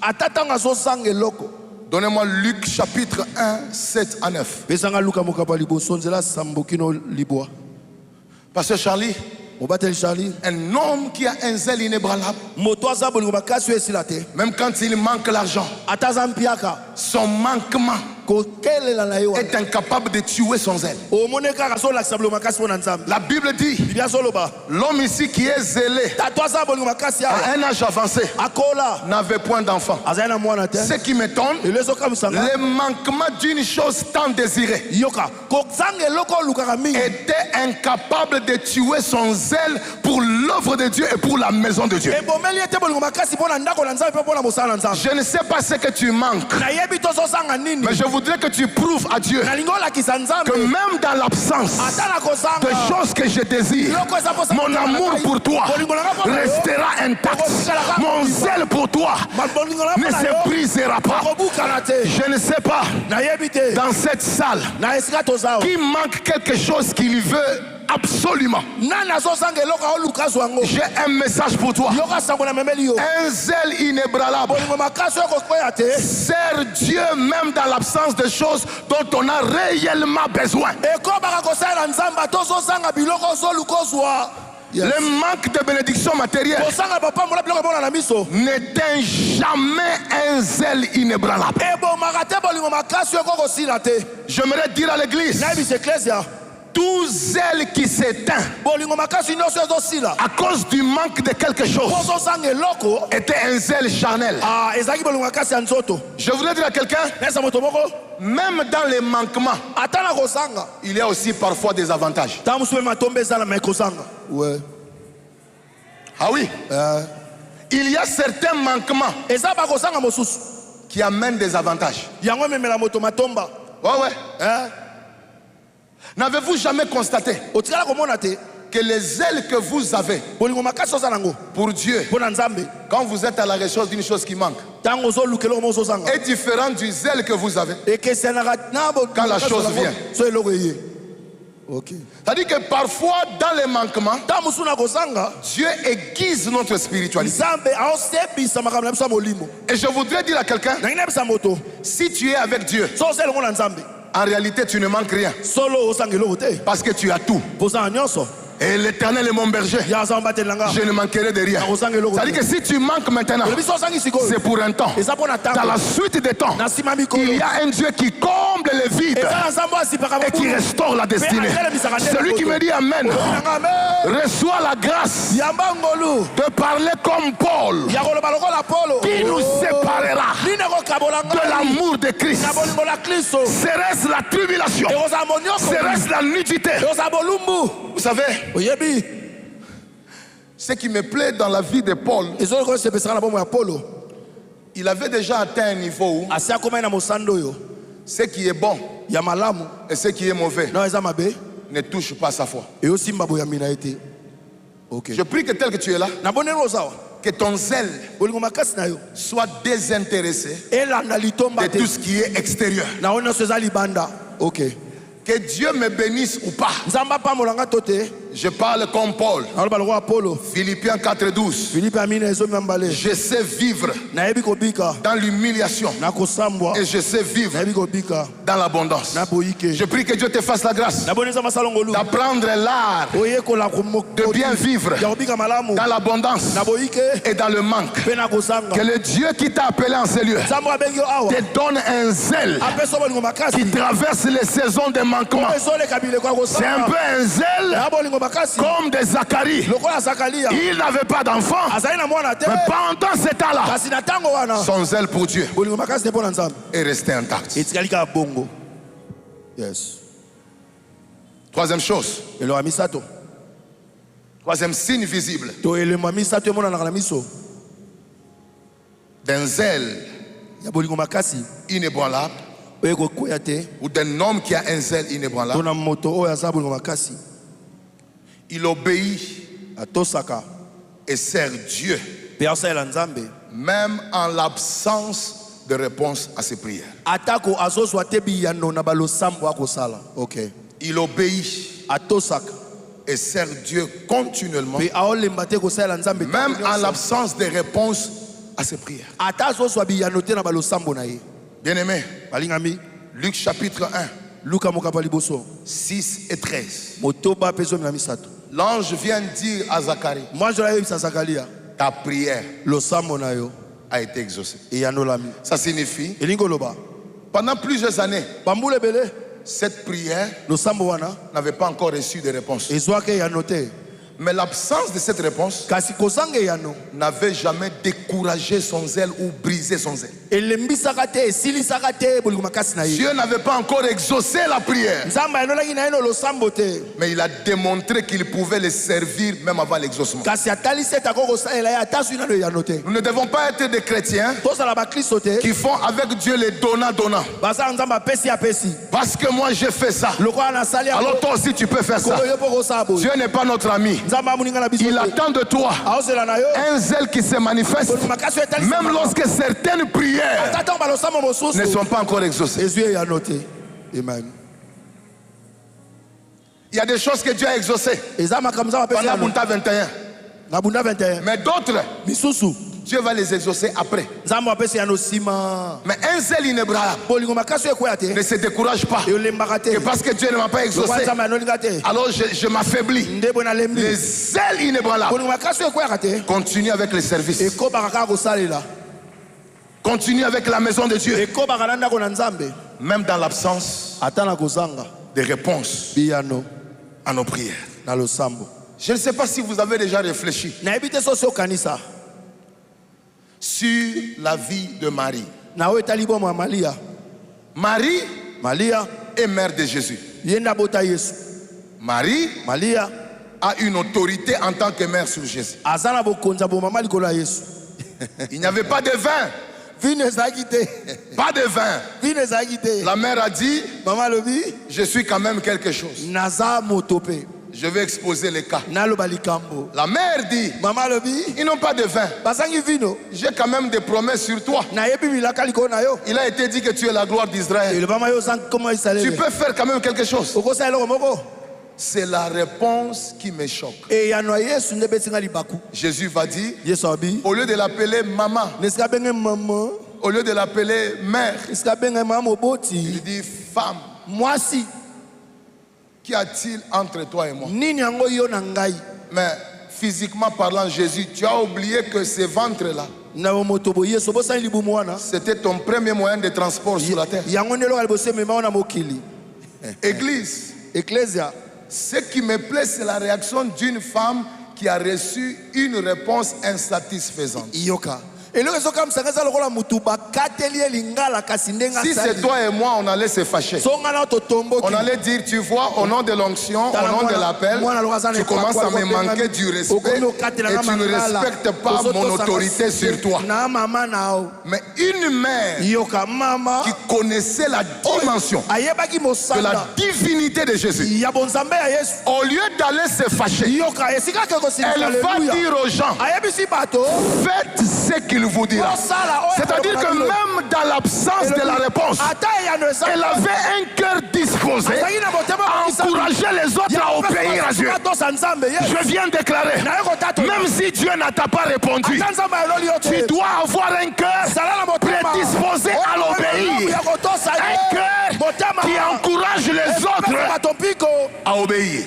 Donnez-moi Luc chapitre 1, 7 à 9. Pasteur Charlie, un homme qui a un zèle inébranlable, même quand il manque l'argent, son manquement est incapable de tuer son zèle. La Bible dit, l'homme ici qui est zélé à un âge avancé n'avait point d'enfant. Ce qui m'étonne, le manquement d'une chose tant désirée était incapable de tuer son zèle pour l'œuvre de Dieu et pour la maison de Dieu. Je ne sais pas ce que tu manques, mais je voudrais que tu prouves à Dieu que même dans l'absence de choses que je désire, mon amour pour toi restera intact. Mon zèle pour toi ne se brisera pas. Je ne sais pas, dans cette salle, qui manque quelque chose qu'il veut absolument. J'ai un message pour toi. Un zèle inébranlable sert Dieu même dans l'absence de choses dont on a réellement besoin. Le manque de bénédiction matérielle n'éteint jamais un zèle inébranlable. J'aimerais dire à l'église, tout zèle qui s'éteint à cause du manque de quelque chose était un zèle charnel. Je voudrais dire à quelqu'un, même dans les manquements, il y a aussi parfois des avantages. Ouais. Ah oui, il y a certains manquements qui amènent des avantages. Ouais. N'avez-vous jamais constaté que les zèles que vous avez pour Dieu, quand vous êtes à la recherche d'une chose qui manque, est différent du zèle que vous avez quand la chose vient? Okay. C'est-à-dire que parfois dans les manquements, Dieu aiguise notre spiritualité. Et je voudrais dire à quelqu'un, si tu es avec Dieu, en réalité tu ne manques rien, parce que tu as tout. Et l'Éternel est mon berger. Je ne manquerai de rien. C'est-à-dire que si tu manques maintenant, c'est pour un temps. Dans la suite des temps, il y a un Dieu qui comble les vides et qui restaure la destinée. Celui qui me dit Amen, reçoit la grâce de parler comme Paul. Qui nous séparera de l'amour de Christ? Serait-ce la tribulation? Serait-ce la nudité? Vous savez, ce qui me plaît dans la vie de Paul, il avait déjà atteint un niveau où ce qui est bon et ce qui est mauvais ne touche pas sa foi. Je prie que tel que tu es là, que ton zèle soit désintéressé de tout ce qui est extérieur. Que Dieu me bénisse ou pas. Je parle comme Paul. Philippiens 4:12. Je sais vivre dans l'humiliation et je sais vivre dans l'abondance. Je prie que Dieu te fasse la grâce d'apprendre l'art de bien vivre dans l'abondance et dans le manque. Que le Dieu qui t'a appelé en ces lieux te donne un zèle qui traverse les saisons de manquement. C'est un peu un zèle comme de Zacharie. Il n'avait pas d'enfant, mais pendant ce temps-là, son zèle pour Dieu est resté intact. Troisième chose, troisième signe visible d'un zèle inébranlable ou d'un homme qui a un zèle inébranlable. Il obéit et sert Dieu même en l'absence de réponse à ses prières. Il obéit et sert Dieu continuellement même en l'absence de réponse à ses prières. Bien-aimé, Luc chapitre 1, 6 et 13. L'ange vient dire à Zacharie, ta prière a été exaucée. Ça signifie, pendant plusieurs années, cette prière n'avait pas encore reçu de réponse. Mais l'absence de cette réponse n'avait jamais découragé son zèle ou brisé son zèle. Dieu n'avait pas encore exaucé la prière, mais il a démontré qu'il pouvait les servir même avant l'exaucement. Nous ne devons pas être des chrétiens qui font avec Dieu les donnants-donnants. Parce que moi j'ai fait ça, alors toi aussi tu peux faire ça. Dieu n'est pas notre ami. Il attend de toi un zèle qui se manifeste même lorsque certaines prières ne sont pas encore exaucées. Amen. Il y a des choses que Dieu a exaucées pendant Bunta 21. Mais d'autres, Dieu va les exaucer après. Mais un zèle inébranlable ne se décourage pas que parce que Dieu ne m'a pas exaucé, alors je m'affaiblis. Les zèles inébranlables continue avec les services, continue avec la maison de Dieu, même dans l'absence de réponse à nos prières. Je ne sais pas si vous avez déjà réfléchi sur la vie de Marie. Marie est mère de Jésus. Marie a une autorité en tant que mère sur Jésus. Il n'y avait pas de vin. Pas de vin. La mère a dit, je suis quand même quelque chose. Je vais exposer les cas. La mère dit, ils n'ont pas de vin. J'ai quand même des promesses sur toi. Il a été dit que tu es la gloire d'Israël. Tu peux faire quand même quelque chose. C'est la réponse qui me choque. Jésus va dire, au lieu de l'appeler maman, au lieu de l'appeler mère, il dit femme. Qu'y a-t-il entre toi et moi? Nini yango yo na ngai. Mais physiquement parlant, Jésus, tu as oublié que ce ventre-là, Na moto boye so bosa libumu wana. c'était ton premier moyen de transport sur la terre. Yango ndelo kalibose mema na mokili. Église, Ecclesia. ce qui me plaît, c'est la réaction d'une femme qui a reçu une réponse insatisfaisante. Iyoka. Et le réseau comme ça, ça le rôle mutuba katelier lingala kasindenga. Si c'est toi et moi, on allait se fâcher. On allait dire, tu vois, au nom de l'onction, au nom de l'appel, tu commences à me manquer du respect et tu ne respectes pas mon autorité sur toi. Mais une mère qui connaissait la dimension de la divinité de Jésus, au lieu d'aller se fâcher, elle va dire aux gens, faites ce qu'il vous dira. C'est-à-dire que même dans l'absence de la réponse, elle avait un cœur disposé à encourager les autres à obéir à Dieu. Je viens de déclarer, même si Dieu n'a pas répondu, tu dois avoir un cœur prédisposé à l'obéir. Un cœur qui encourage les autres à obéir.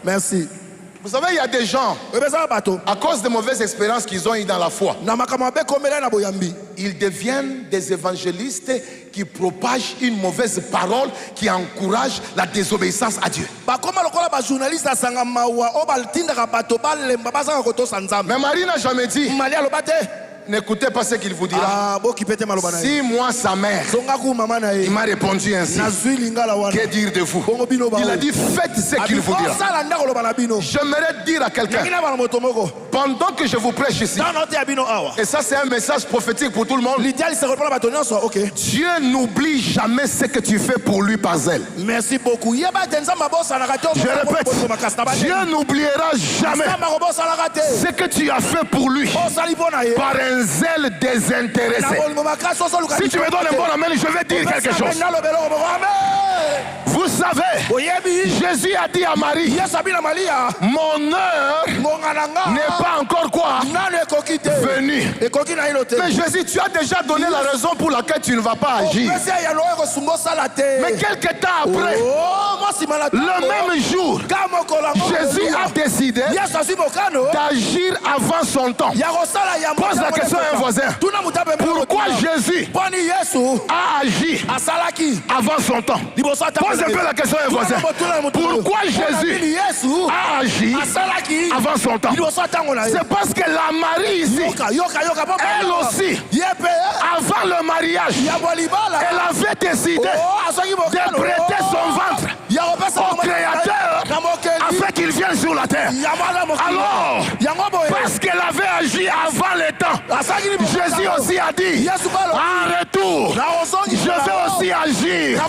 Merci. Vous savez, il y a des gens, à cause de mauvaises expériences qu'ils ont eues dans la foi, ils deviennent des évangélistes qui propagent une mauvaise parole qui encourage la désobéissance à Dieu. Mais Marie n'a jamais dit, n'écoutez pas ce qu'il vous dira. Si moi, sa mère, il m'a répondu ainsi, que dire de vous? Il a dit, faites ce qu'il vous dira. J'aimerais dire à quelqu'un, pendant que je vous prêche ici, et ça c'est un message prophétique pour tout le monde, Dieu n'oublie jamais ce que tu fais pour lui par zèle. Merci beaucoup. Je répète, Dieu n'oubliera jamais ce que tu as fait pour lui par un zèle désintéressé. Si tu me donnes un bon amen, je vais dire quelque chose. Vous savez, Jésus a dit à Marie, mon heure n'est pas encore quoi venue. Mais Jésus, tu as déjà donné la raison pour laquelle tu ne vas pas agir. Mais quelques temps après, le même jour, Jésus a décidé d'agir avant son temps. Pose la question à un voisin. Pourquoi Jésus a agi avant son temps? Pose un peu la question à un voisin. Pourquoi Jésus a agi avant son temps? C'est parce que la Marie ici, elle aussi, avant le mariage, elle avait décidé de prêter son ventre au Créateur afin qu'il vienne sur la terre. Alors, parce qu'elle avait agi avant le temps, Jésus aussi a dit, en retour, je vais aussi agir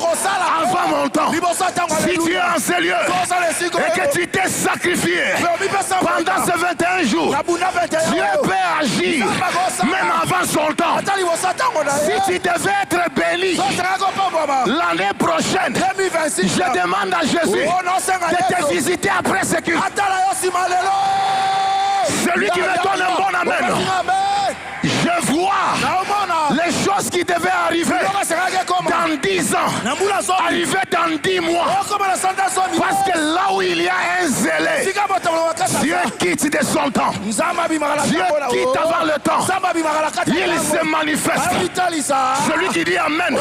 avant mon temps. Si tu es en ces lieux et que tu t'es sacrifié pendant ces 21 jours, Dieu peut agir même avant son temps. Si tu devais être béni l'année prochaine, je demande à Jésus de te visiter après ce culte. Celui qui me donne un bon amen. Je vois les choses qui devaient arriver dans 10 ans, arriver dans 10 mois. Parce que là où il y a un zélé, Dieu quitte de son temps. Dieu quitte avant le temps. Il se manifeste. Celui qui dit Amen.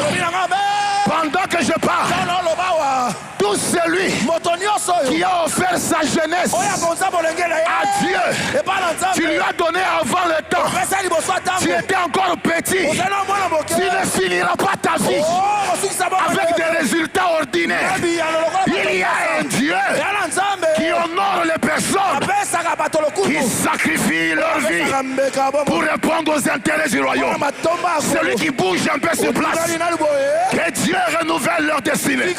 Pendant que je parle, tout celui qui a offert sa jeunesse à Dieu, tu lui as donné avant le temps. Tu étais encore petit. Tu ne finiras pas ta vie avec des résultats ordinaires. Il y a un Dieu qui honore les personnes qui sacrifient leur vie pour répondre aux intérêts du royaume. Celui qui bouge un peu sur place, que Dieu renouvelle leur destinée.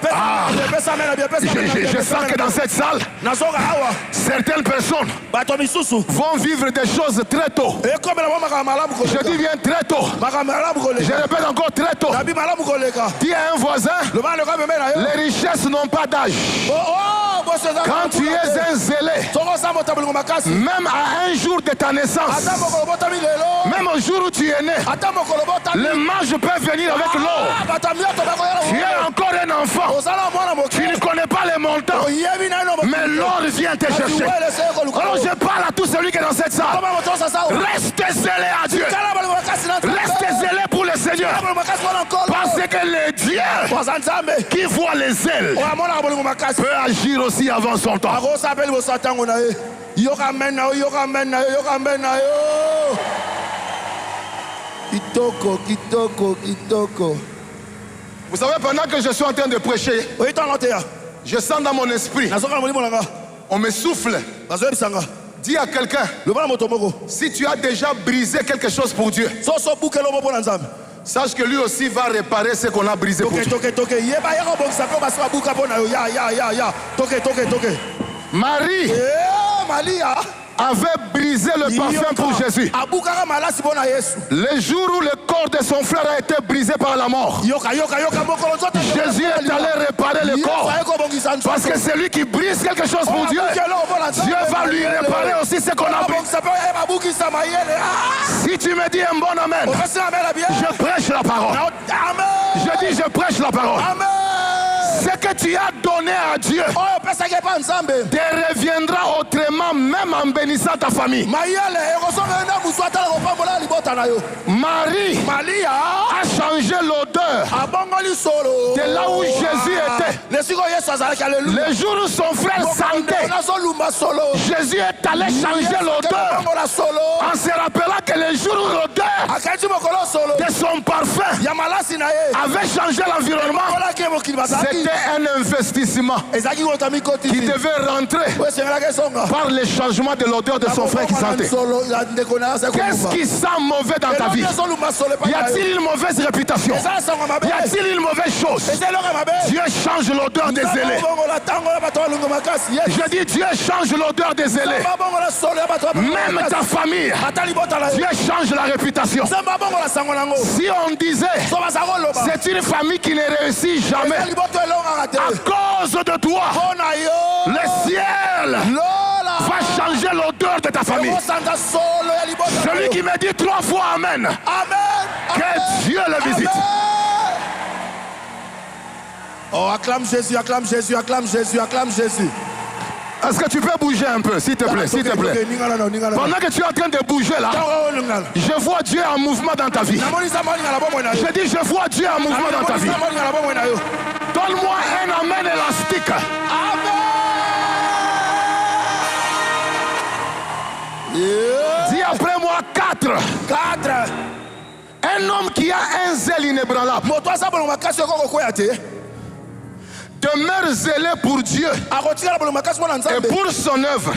Je sens que dans cette salle, certaines personnes vont vivre des choses très tôt. Je dis bien très tôt. Je répète encore très tôt. Dis à un voisin, les richesses n'ont pas d'âge. Quand tu es un zélé, même à un jour de ta naissance, même au jour où tu es né, les mages peuvent venir avec l'or. Tu es encore un enfant. Tu ne connais pas les montants, mais l'or vient te chercher. Alors je parle à tout celui qui est dans cette salle. Reste zélé à Dieu. Reste zélé pour le Seigneur. Parce que le Dieu qui voit les ailes peut agir aussi avant son temps. Vous savez, pendant que je suis en train de prêcher, je sens dans mon esprit, on me souffle. Dis à quelqu'un, si tu as déjà brisé quelque chose pour Dieu, sache que lui aussi va réparer ce qu'on a brisé pour Dieu. Marie avait brisé le parfum pour Jésus. Le jour où le corps de son frère a été brisé par la mort, Jésus est allé réparer le corps. Parce que celui qui brise quelque chose pour Dieu, Dieu va lui réparer aussi ce qu'on a brisé. Si tu me dis un bon amen, je prêche la parole. Je dis je prêche la parole. Ce que tu as donné à Dieu te reviendra autrement, même en bénissant ta famille. Marie a changé l'odeur de là où Jésus était. Le jour où son frère sentait, Jésus est allé changer l'odeur en se rappelant que le jour où l'odeur de son parfum avait changé l'environnement, c'était un investissement qui devait rentrer par le changement de l'odeur de son frère qui sentait. Qu'est-ce qui sent mauvais dans ta vie? Y a-t-il une mauvaise réputation? Y a-t-il une mauvaise chose? Dieu change l'odeur des zélés. Je dis Dieu change l'odeur des zélés. Même ta famille, Dieu change la réputation. Si on disait c'est une famille qui ne réussit jamais, à cause de toi, le ciel va changer l'odeur de ta famille. Celui qui me dit 3 fois Amen, que Dieu le visite. Oh, acclame Jésus, acclame Jésus, acclame Jésus, acclame Jésus. Est-ce que tu peux bouger un peu, s'il te plaît, s'il te plaît? Pendant que tu es en train de bouger là, je vois Dieu en mouvement dans ta vie. Je dis, je vois Dieu en mouvement dans ta vie. Donne-moi un amen élastique. Dis après moi 4. Un homme qui a un zèle inébranlable demeure zélé pour Dieu et pour son œuvre,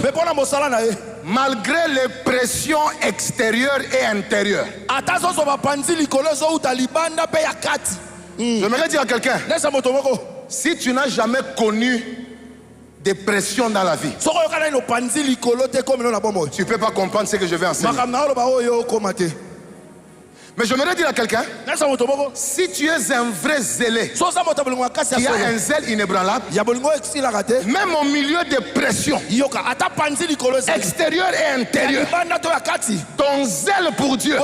malgré les pressions extérieures et intérieures. J'aimerais dire à quelqu'un, si tu n'as jamais connu des pressions dans la vie, tu ne peux pas comprendre ce que je vais enseigner. Mais j'aimerais dire à quelqu'un, si tu es un vrai zélé, qui a un zèle inébranlable, même au milieu des pressions extérieures et intérieures, ton zèle pour Dieu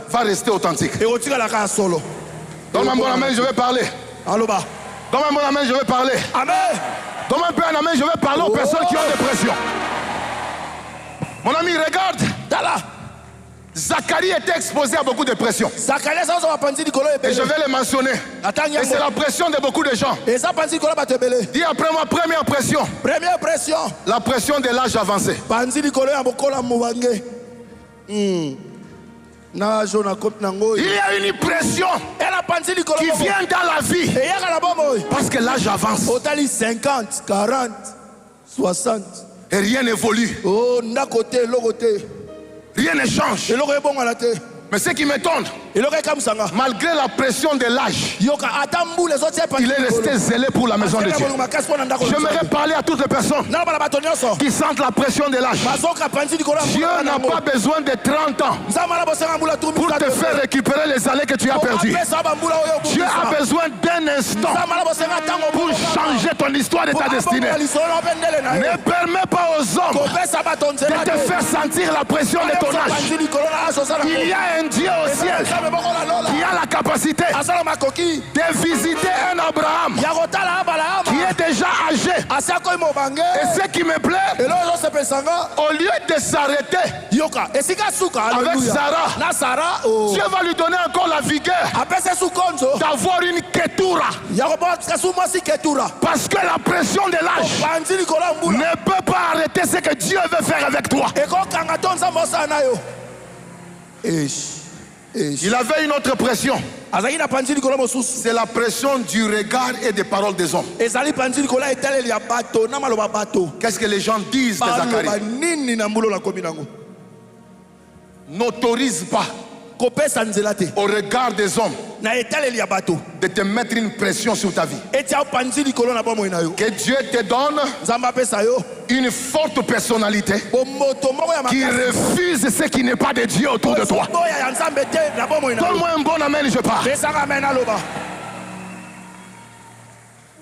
va rester authentique. Donne-moi un bon amen, je vais parler. Donne-moi un bon amen, je vais parler. Donne-moi un peu un amen, je vais parler aux personnes qui ont des pressions. Mon ami, regarde. Zacharie était exposé à beaucoup de pression. Et je vais les mentionner. Et c'est la pression de beaucoup de gens. Dis après moi, première pression. La pression de l'âge avancé. Il y a une pression qui vient dans la vie parce que l'âge avance. 50, 40, 60. Et rien n'évolue. Rien ne change. Mais ce qui m'étonne, Malgré la pression de l'âge, il est resté zélé pour la maison de Dieu. J'aimerais parler à toutes les personnes qui sentent la pression de l'âge. Dieu n'a pas besoin de 30 ans pour te faire récupérer les années que tu as perdues. Dieu a besoin d'un instant pour changer ton histoire et ta destinée. Ne permets pas aux hommes de te faire sentir la pression de ton âge. Il y a un Dieu au ciel qui a la capacité de visiter un Abraham qui est déjà âgé. Et ce qui me plaît, au lieu de s'arrêter avec Sarah, Dieu va lui donner encore la vigueur d'avoir une ketura. Parce que la pression de l'âge ne peut pas arrêter ce que Dieu veut faire avec toi. Il avait une autre pression. C'est la pression du regard et des paroles des hommes. Qu'est-ce que les gens disent de Zacharie? N'autorise pas au regard des hommes de te mettre une pression sur ta vie. Que Dieu te donne une forte personnalité qui refuse ce qui n'est pas de Dieu autour de toi. Donne-moi un bon amen, je pars.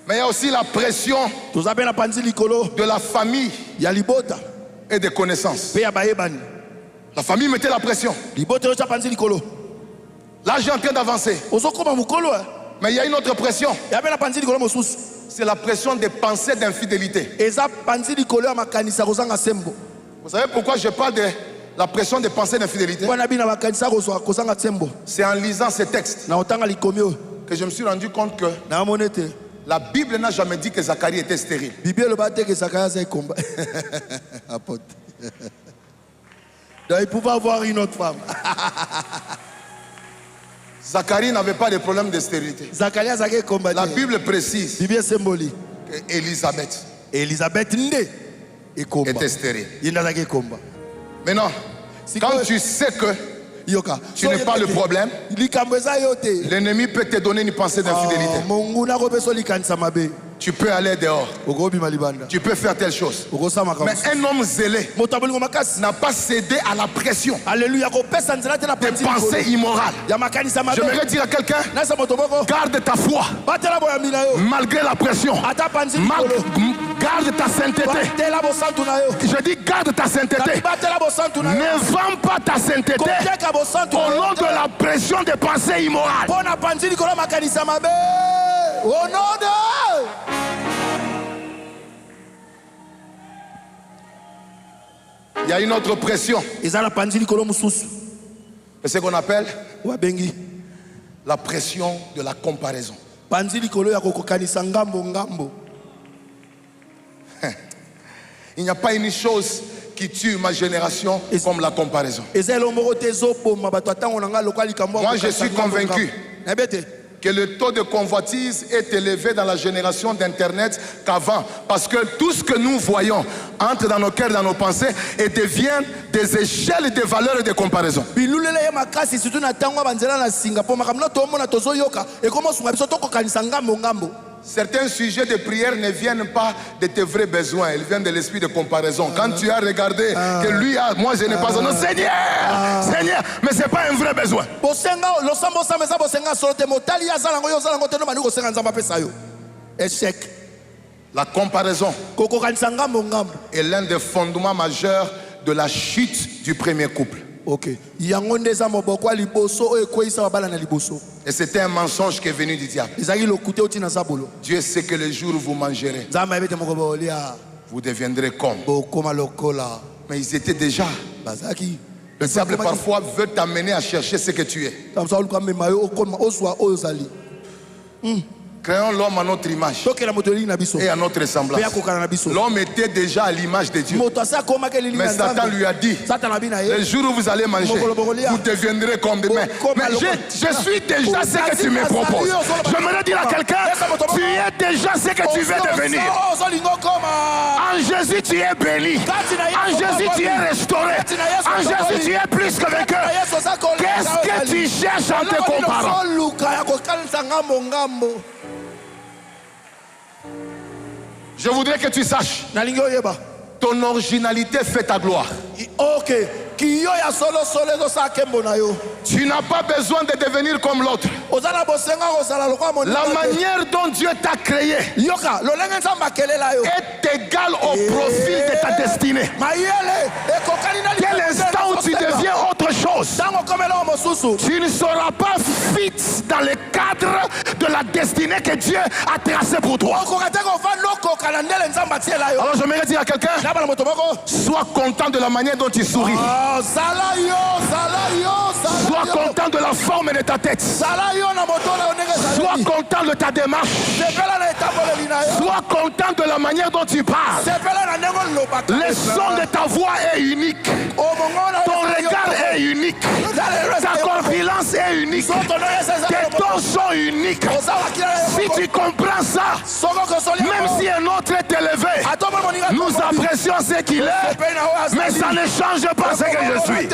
Mais il y a aussi la pression de la famille et des connaissances. La famille mettait la pression. Là, j'ai en train d'avancer. Mais il y a une autre pression. C'est la pression des pensées d'infidélité. Vous savez pourquoi je parle de la pression des pensées d'infidélité? C'est en lisant ces textes que je me suis rendu compte que la Bible n'a jamais dit que Zacharie était stérile. Donc il pouvait avoir une autre femme. Zacharie n'avait pas de problème de stérilité. La Bible précise qu'Élisabeth était stérile. Maintenant, quand tu sais que tu n'es pas le problème, l'ennemi peut te donner une pensée d'infidélité. Tu peux aller dehors. Tu peux faire telle chose. Mais un homme zélé n'a pas cédé à la pression des pensées immorales. J'aimerais dire à quelqu'un, garde ta foi malgré la pression. Garde ta sainteté. Je dis garde ta sainteté. Ne vends pas ta sainteté au nom de la pression des pensées immorales. Il y a une autre pression. C'est ce qu'on appelle la pression de la comparaison. Il n'y a pas une chose qui tue ma génération comme la comparaison. Moi, je suis convaincu que le taux de convoitise est élevé dans la génération d'Internet qu'avant. Parce que tout ce que nous voyons entre dans nos cœurs, dans nos pensées, et devient des échelles et des valeurs et des comparaisons. Certains sujets de prière ne viennent pas de tes vrais besoins, ils viennent de l'esprit de comparaison. Quand tu as regardé que lui a, moi je n'ai pas besoin. Seigneur, Seigneur, mais c'est pas un vrai besoin. Échec. La comparaison est l'un des fondements majeurs de la chute du premier couple. Et c'était un mensonge qui est venu du diable. Dieu sait que le jour où vous mangerez, vous deviendrez comme. Mais ils étaient déjà. Le diable parfois veut t'amener à chercher ce que tu es. Créons l'homme à notre image et à notre ressemblance. L'homme était déjà à l'image de Dieu. Mais Satan lui a dit, le jour où vous allez manger, vous deviendrez comme demain. Mais je suis déjà ce que tu me proposes. Je me dire à quelqu'un, tu es déjà ce que tu veux devenir. En Jésus tu es béni. En Jésus tu es restauré. En Jésus tu es plus que vainqueur. Qu'est-ce que tu Tu cherches en te comparant. Je voudrais que tu saches, ton originalité fait ta gloire. Ok. Tu n'as pas besoin de devenir comme l'autre. La manière dont Dieu t'a créé est égale au profil de ta destinée. Quel instant où tu deviens autre chose, tu ne seras pas fixe dans le cadre de la destinée que Dieu a tracée pour toi. Alors j'aimerais dire à quelqu'un, sois content de la manière dont tu souris. Sois content de la forme de ta tête. Sois content de ta démarche. Sois content de la manière dont tu parles. Le son de ta voix est unique. Ton regard est unique. Ta corpulence est unique. Tes tons sont uniques. Si tu comprends ça, même si un autre est élevé, nous apprécions ce qu'il est, mais ça ne change pas ce que je suis.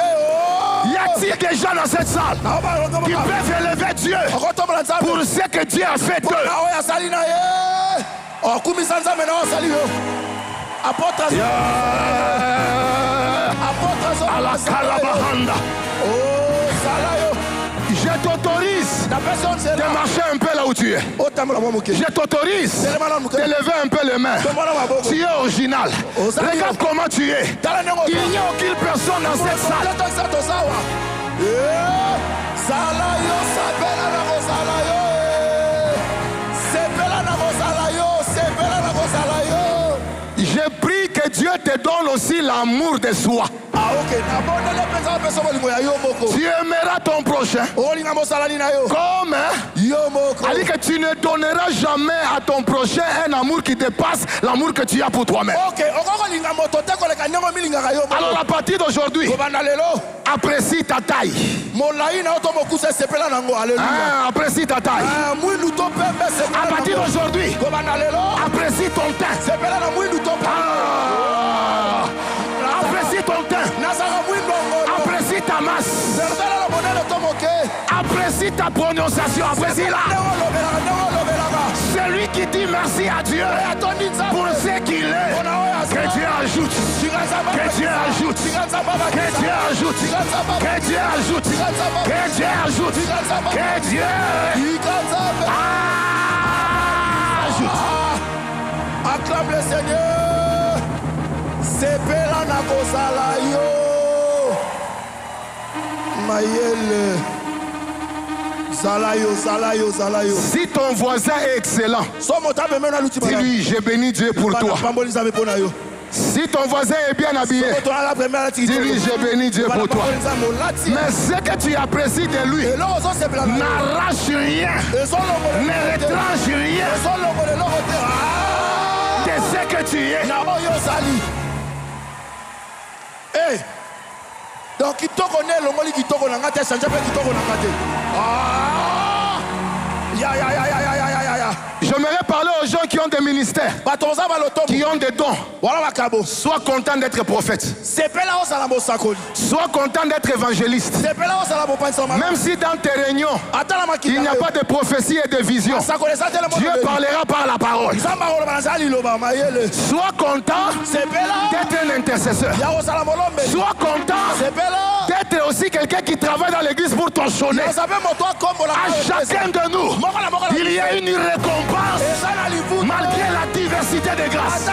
Y a-t-il des gens dans cette salle qui peuvent élever Dieu pour ce que Dieu a fait d'eux? À la Kalabahanda. Je t'autorise de marcher un peu là où tu es. Je t'autorise d'élever un peu les mains. Tu es original. Regarde comment tu es. Il n'y a aucune personne dans cette salle. Je prie que Dieu te donne aussi l'amour de soi. Tu aimeras ton prochain comme dit que tu ne donneras jamais à ton prochain un amour qui dépasse l'amour que tu as pour toi-même. Alors à partir d'aujourd'hui, apprécie ta taille. Apprécie ta taille. À partir d'aujourd'hui, apprécie ton teint. Apprécie ton teint. Apprécie ta masse. Apprécie ta prononciation. Apprécie-la. Celui qui dit merci à Dieu pour ce qu'il est. Que Dieu ajoute. Que Dieu ajoute. Que Dieu ajoute. Que Dieu ajoute. Que Dieu ajoute. Que Dieu ajoute. Acclame le Seigneur. C'est Pela Nakosala yo. Mayele. Salayo, salayo, salayo. Si ton voisin est excellent, dis-lui, je bénis Dieu pour toi. Si ton voisin est bien habillé, dis-lui, je bénis Dieu pour toi. Mais ce que tu apprécies de lui, n'arrache rien, ne retranche rien de ce que tu es. Hey. Donc qui te connaît le moli qui te connaît ngate sanja pe qui te connaît ngate. Ah! Ya. J'aimerais parler aux gens qui ont des ministères, qui ont des dons. Sois content d'être prophète. Sois content d'être évangéliste. Même si dans tes réunions, il n'y a pas de prophétie et de vision, Dieu parlera par la parole. Sois content d'être un intercesseur. Sois content d'être aussi quelqu'un qui travaille dans l'église pour ton sonner. À chacun de nous, il y a une récompense malgré la diversité des grâces.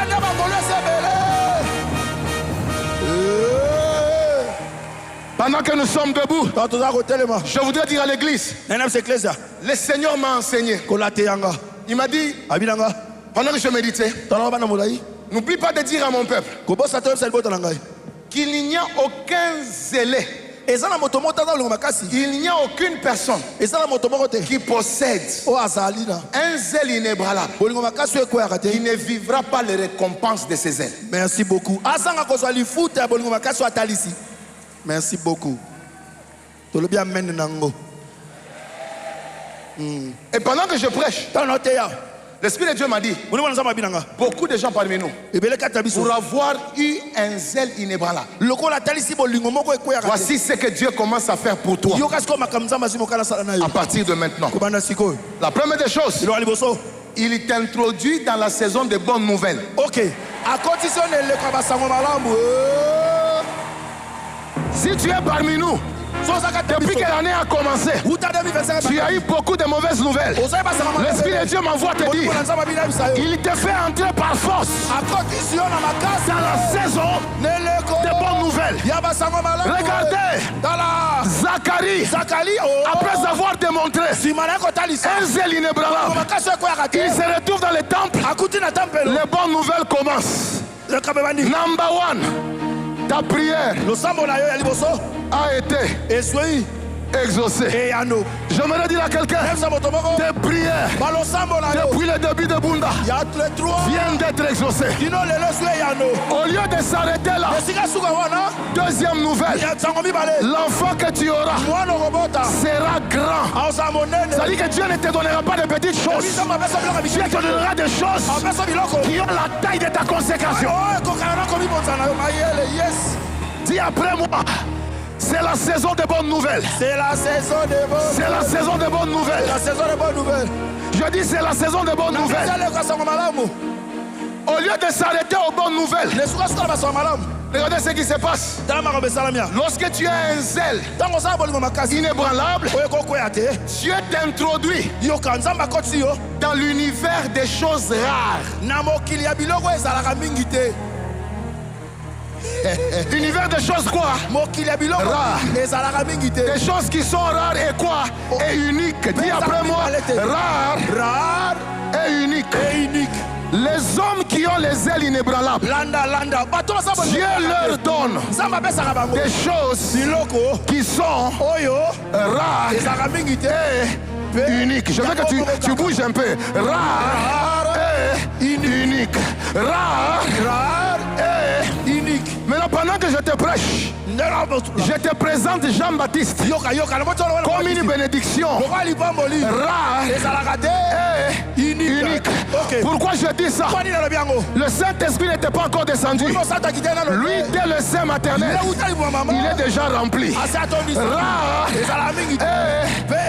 Pendant que nous sommes debout, je voudrais dire à l'église, le Seigneur m'a enseigné. Il m'a dit, pendant que je méditais, n'oublie pas de dire à mon peuple qu'il n'y a aucun zélé. Il n'y a aucune personne qui possède un zèle inébranlable qui ne vivra pas les récompenses de ses zèles. Merci beaucoup. Merci beaucoup. Et pendant que je prêche, L'Esprit de Dieu m'a dit, beaucoup de gens parmi nous, pour avoir eu un zèle inébranlable, voici ce que Dieu commence à faire pour toi à partir de maintenant. La première des choses, il t'introduit dans la saison des bonnes nouvelles. Ok. Si tu es parmi nous, depuis que l'année a commencé, tu as eu beaucoup de mauvaises nouvelles. L'Esprit de Dieu m'envoie te dire, il te fait entrer par force dans la saison des bonnes nouvelles. Regardez, Zacharie, après avoir démontré un zèle inébranlable, il se retrouve dans le temple. Les bonnes nouvelles commencent. Number one, ta prière a été exaucée. J'aimerais dire à quelqu'un, tes prières depuis le début de Bunda viennent d'être exaucées. Au lieu de s'arrêter là, deuxième nouvelle, l'enfant que tu auras sera grand. Ça dit que Dieu ne te donnera pas de petites choses. Dieu te donnera des choses qui ont la taille de ta consécration. Dis après moi, c'est la saison des bonnes nouvelles. C'est la saison des bonnes. C'est la saison des bonnes nouvelles. La saison des bonnes nouvelles. Je dis c'est la saison des bonnes nouvelles. Au lieu de s'arrêter aux bonnes nouvelles, regardez ce qui se passe. Lorsque tu as un zèle inébranlable, Dieu t'introduit dans l'univers des choses rares. L'univers des choses quoi? Rares. Des choses qui sont rares et quoi? Et uniques. Dis après moi, rares et uniques. Les hommes qui ont les ailes inébranlables, Dieu leur donne des choses qui sont rares et uniques. Je veux que tu bouges un peu. Rares et uniques. Rares et uniques. Maintenant, pendant que je te prêche, je te présente Jean-Baptiste comme une bénédiction rare et unique. Pourquoi je dis ça? Le Saint-Esprit n'était pas encore descendu. Lui, dès le sein maternel, il est déjà rempli. Rare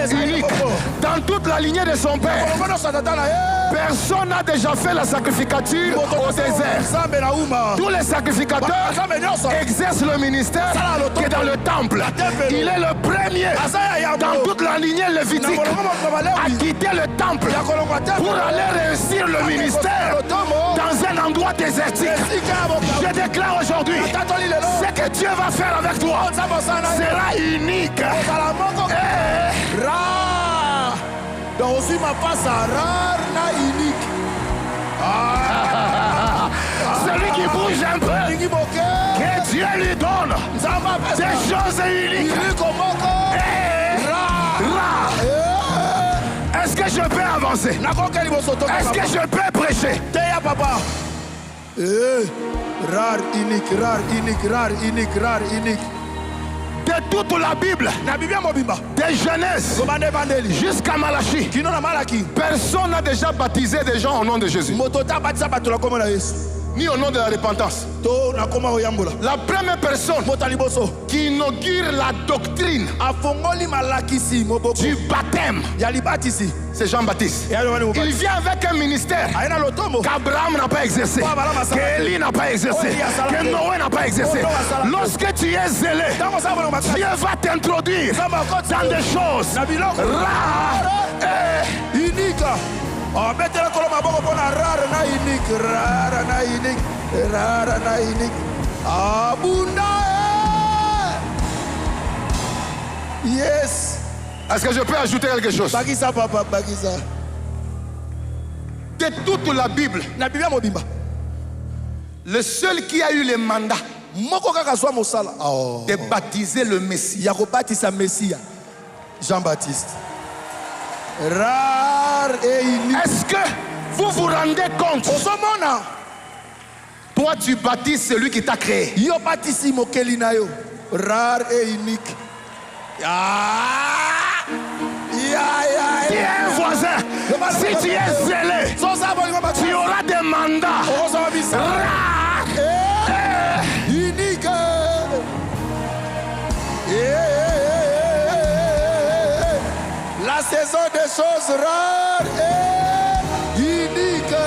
et unique. Dans toute la lignée de son père, personne n'a déjà fait la sacrificature au désert. Tous les sacrificateurs exercent le ministère qui est dans le temple. Il est le premier dans toute la lignée lévitique à quitter le temple pour aller réussir le ministère dans un endroit désertique. Je déclare aujourd'hui, ce que Dieu va faire avec toi sera unique et rare. Donc aussi ma passe à rare na unique. Celui qui bouge un peu, que Dieu lui donne des choses uniques et rares. Est-ce que je peux avancer? Est-ce que je peux prêcher? Rare, unique, rare, unique, rare, unique, rare, unique. De toute la Bible, de Genèse jusqu'à Malachie, personne n'a déjà baptisé des gens au nom de Jésus, ni au nom de la repentance. La première personne qui inaugure la doctrine du baptême, c'est Jean-Baptiste. Il vient avec un ministère qu'Abraham n'a pas exercé, qu'Élie n'a pas exercé, que Noé n'a pas exercé. Lorsque tu es zélé, Dieu va t'introduire dans des choses rares et uniques. Mettez la colonne à bord pour la rare na unique, rare na unique, rare na unique. Abunda. Yes. Est-ce que je peux ajouter quelque chose? Bagisa papa, bagisa. De toute la Bible, le seul qui a eu le mandat de baptiser le Messie, Jean-Baptiste. Rare et unique. Est-ce que vous vous rendez compte? Toi tu baptises celui qui t'a créé. Yo baptisi mokelina yo. Rare et unique. Dis à un voisin, Si tu es zélé, tu auras des mandats. Unique. La saison des choses rares et uniques.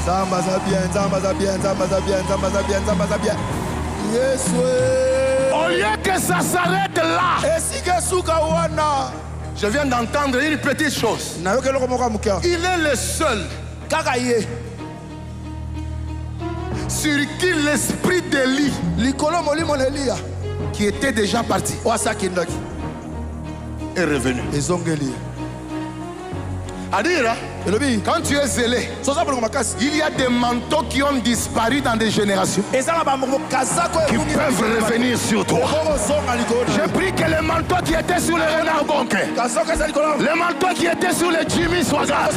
Zamba za bien. Yes, Au lieu que ça s'arrête là, je viens d'entendre une petite chose. Il est le seul sur qui l'esprit d'Élie, qui était déjà parti, est revenu. À dire, quand tu es zélé, il y a des manteaux qui ont disparu dans des générations qui peuvent revenir sur toi. Je prie que les manteaux qui étaient sur les Renard Bonke, les manteaux qui étaient sur les Jimmy Swaga,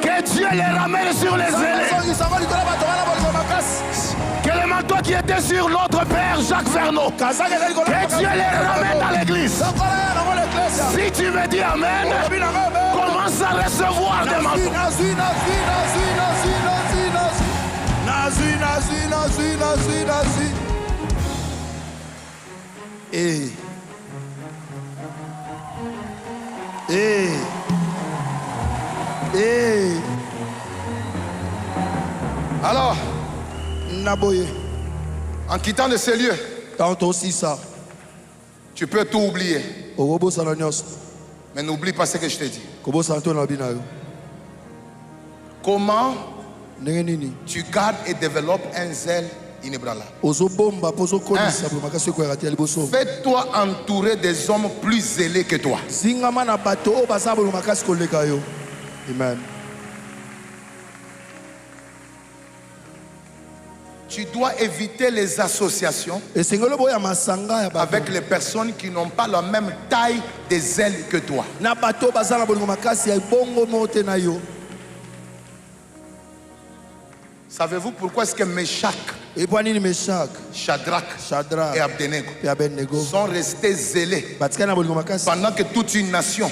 que Dieu les ramène sur les zélés. Que les manteaux qui étaient sur notre père Jacques Verneau, que Dieu les ramène dans l'église. Si tu me dis Amen, commence à recevoir des manteaux. Alors, en quittant de ces lieux, tu peux tout oublier. Mais n'oublie pas ce que je t'ai dit. Comment tu gardes et développes un zèle inébranlable. Fais-toi entourer des hommes plus zélés que toi. Amen. Tu dois éviter les associations avec les personnes qui n'ont pas la même taille de zèle que toi. Savez-vous pourquoi est-ce que Meshach, Shadrach et Abednego sont restés zélés pendant que toute une nation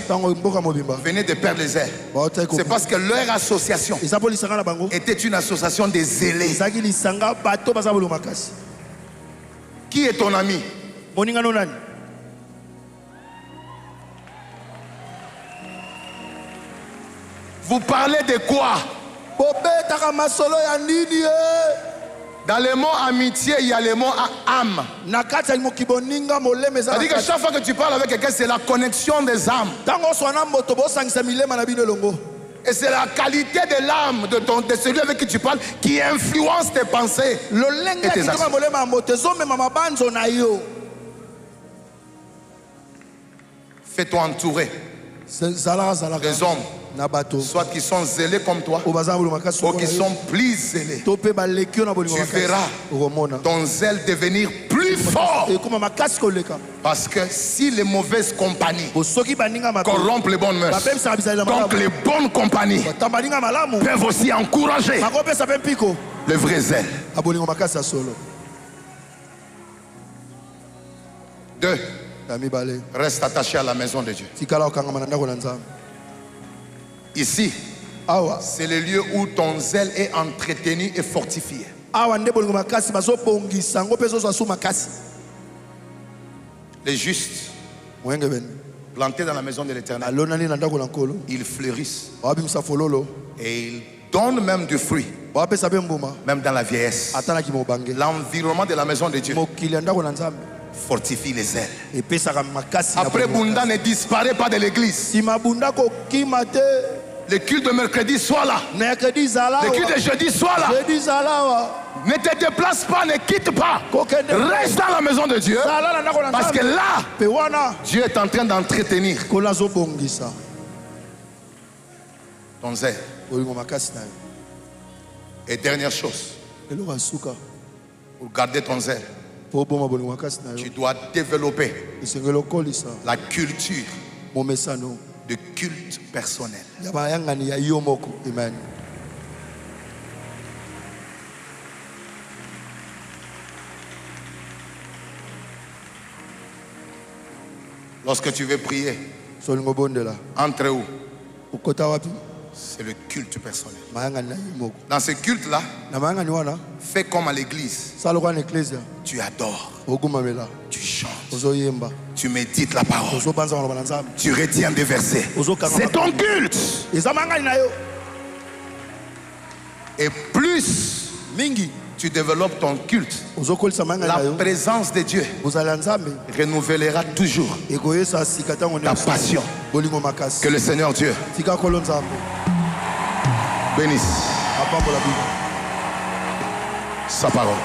venait de perdre les ailes? C'est parce que leur association était une association de zélés. Qui est ton ami? Vous parlez de quoi? Dans le mot amitié, il y a le mot âme. C'est-à-dire que chaque fois que tu parles avec quelqu'un, c'est la connexion des âmes. Et c'est la qualité de l'âme de celui avec qui tu parles qui influence tes pensées et tes actions. Fais-toi entourer des hommes, soit qui sont zélés comme toi, ou qui sont plus zélés. Tu verras ton zèle devenir plus fort. Parce que si les mauvaises compagnies corrompent les bonnes mœurs, donc les bonnes compagnies peuvent aussi encourager le vrai zèle. 2. Reste attaché à la maison de Dieu. Ici, c'est le lieu où ton zèle est entretenu et fortifié. Les justes, plantés dans la maison de l'Éternel, ils fleurissent et ils donnent même du fruit, même dans la vieillesse. L'environnement de la maison de Dieu fortifie les ailes. Après, Bunda ne disparaît pas de l'église. Le culte de mercredi soit là. Le culte de jeudi soit là. Ne te déplace pas, ne quitte pas. Reste dans la maison de Dieu. Parce que là, Dieu est en train d'entretenir ton zèle. Et dernière chose, pour garder ton zèle, tu dois développer la culture de culte personnel. Lorsque tu veux prier, solingo bondela entre où? ukota wapi C'est le culte personnel. mayanga na yimoko Dans ce culte-là, na mayanga ni wana fais comme à l'église. sala kwa ecclesia Tu adores, ogumamela tu chantes, ozoyemba tu médites la parole, ozobanza maloba na nzambe tu retiens des versets. C'est ton culte. eza mayanga na yo Et plus mingi tu développes ton culte, ozokolisa mayanga la na yo présence de Dieu ozala nzambe renouvellera toujours ekoyesa sika ntango ta passion. bolingo makasi Que le Seigneur Dieu tika kolo nzambe bénisse apambola bino sa parole.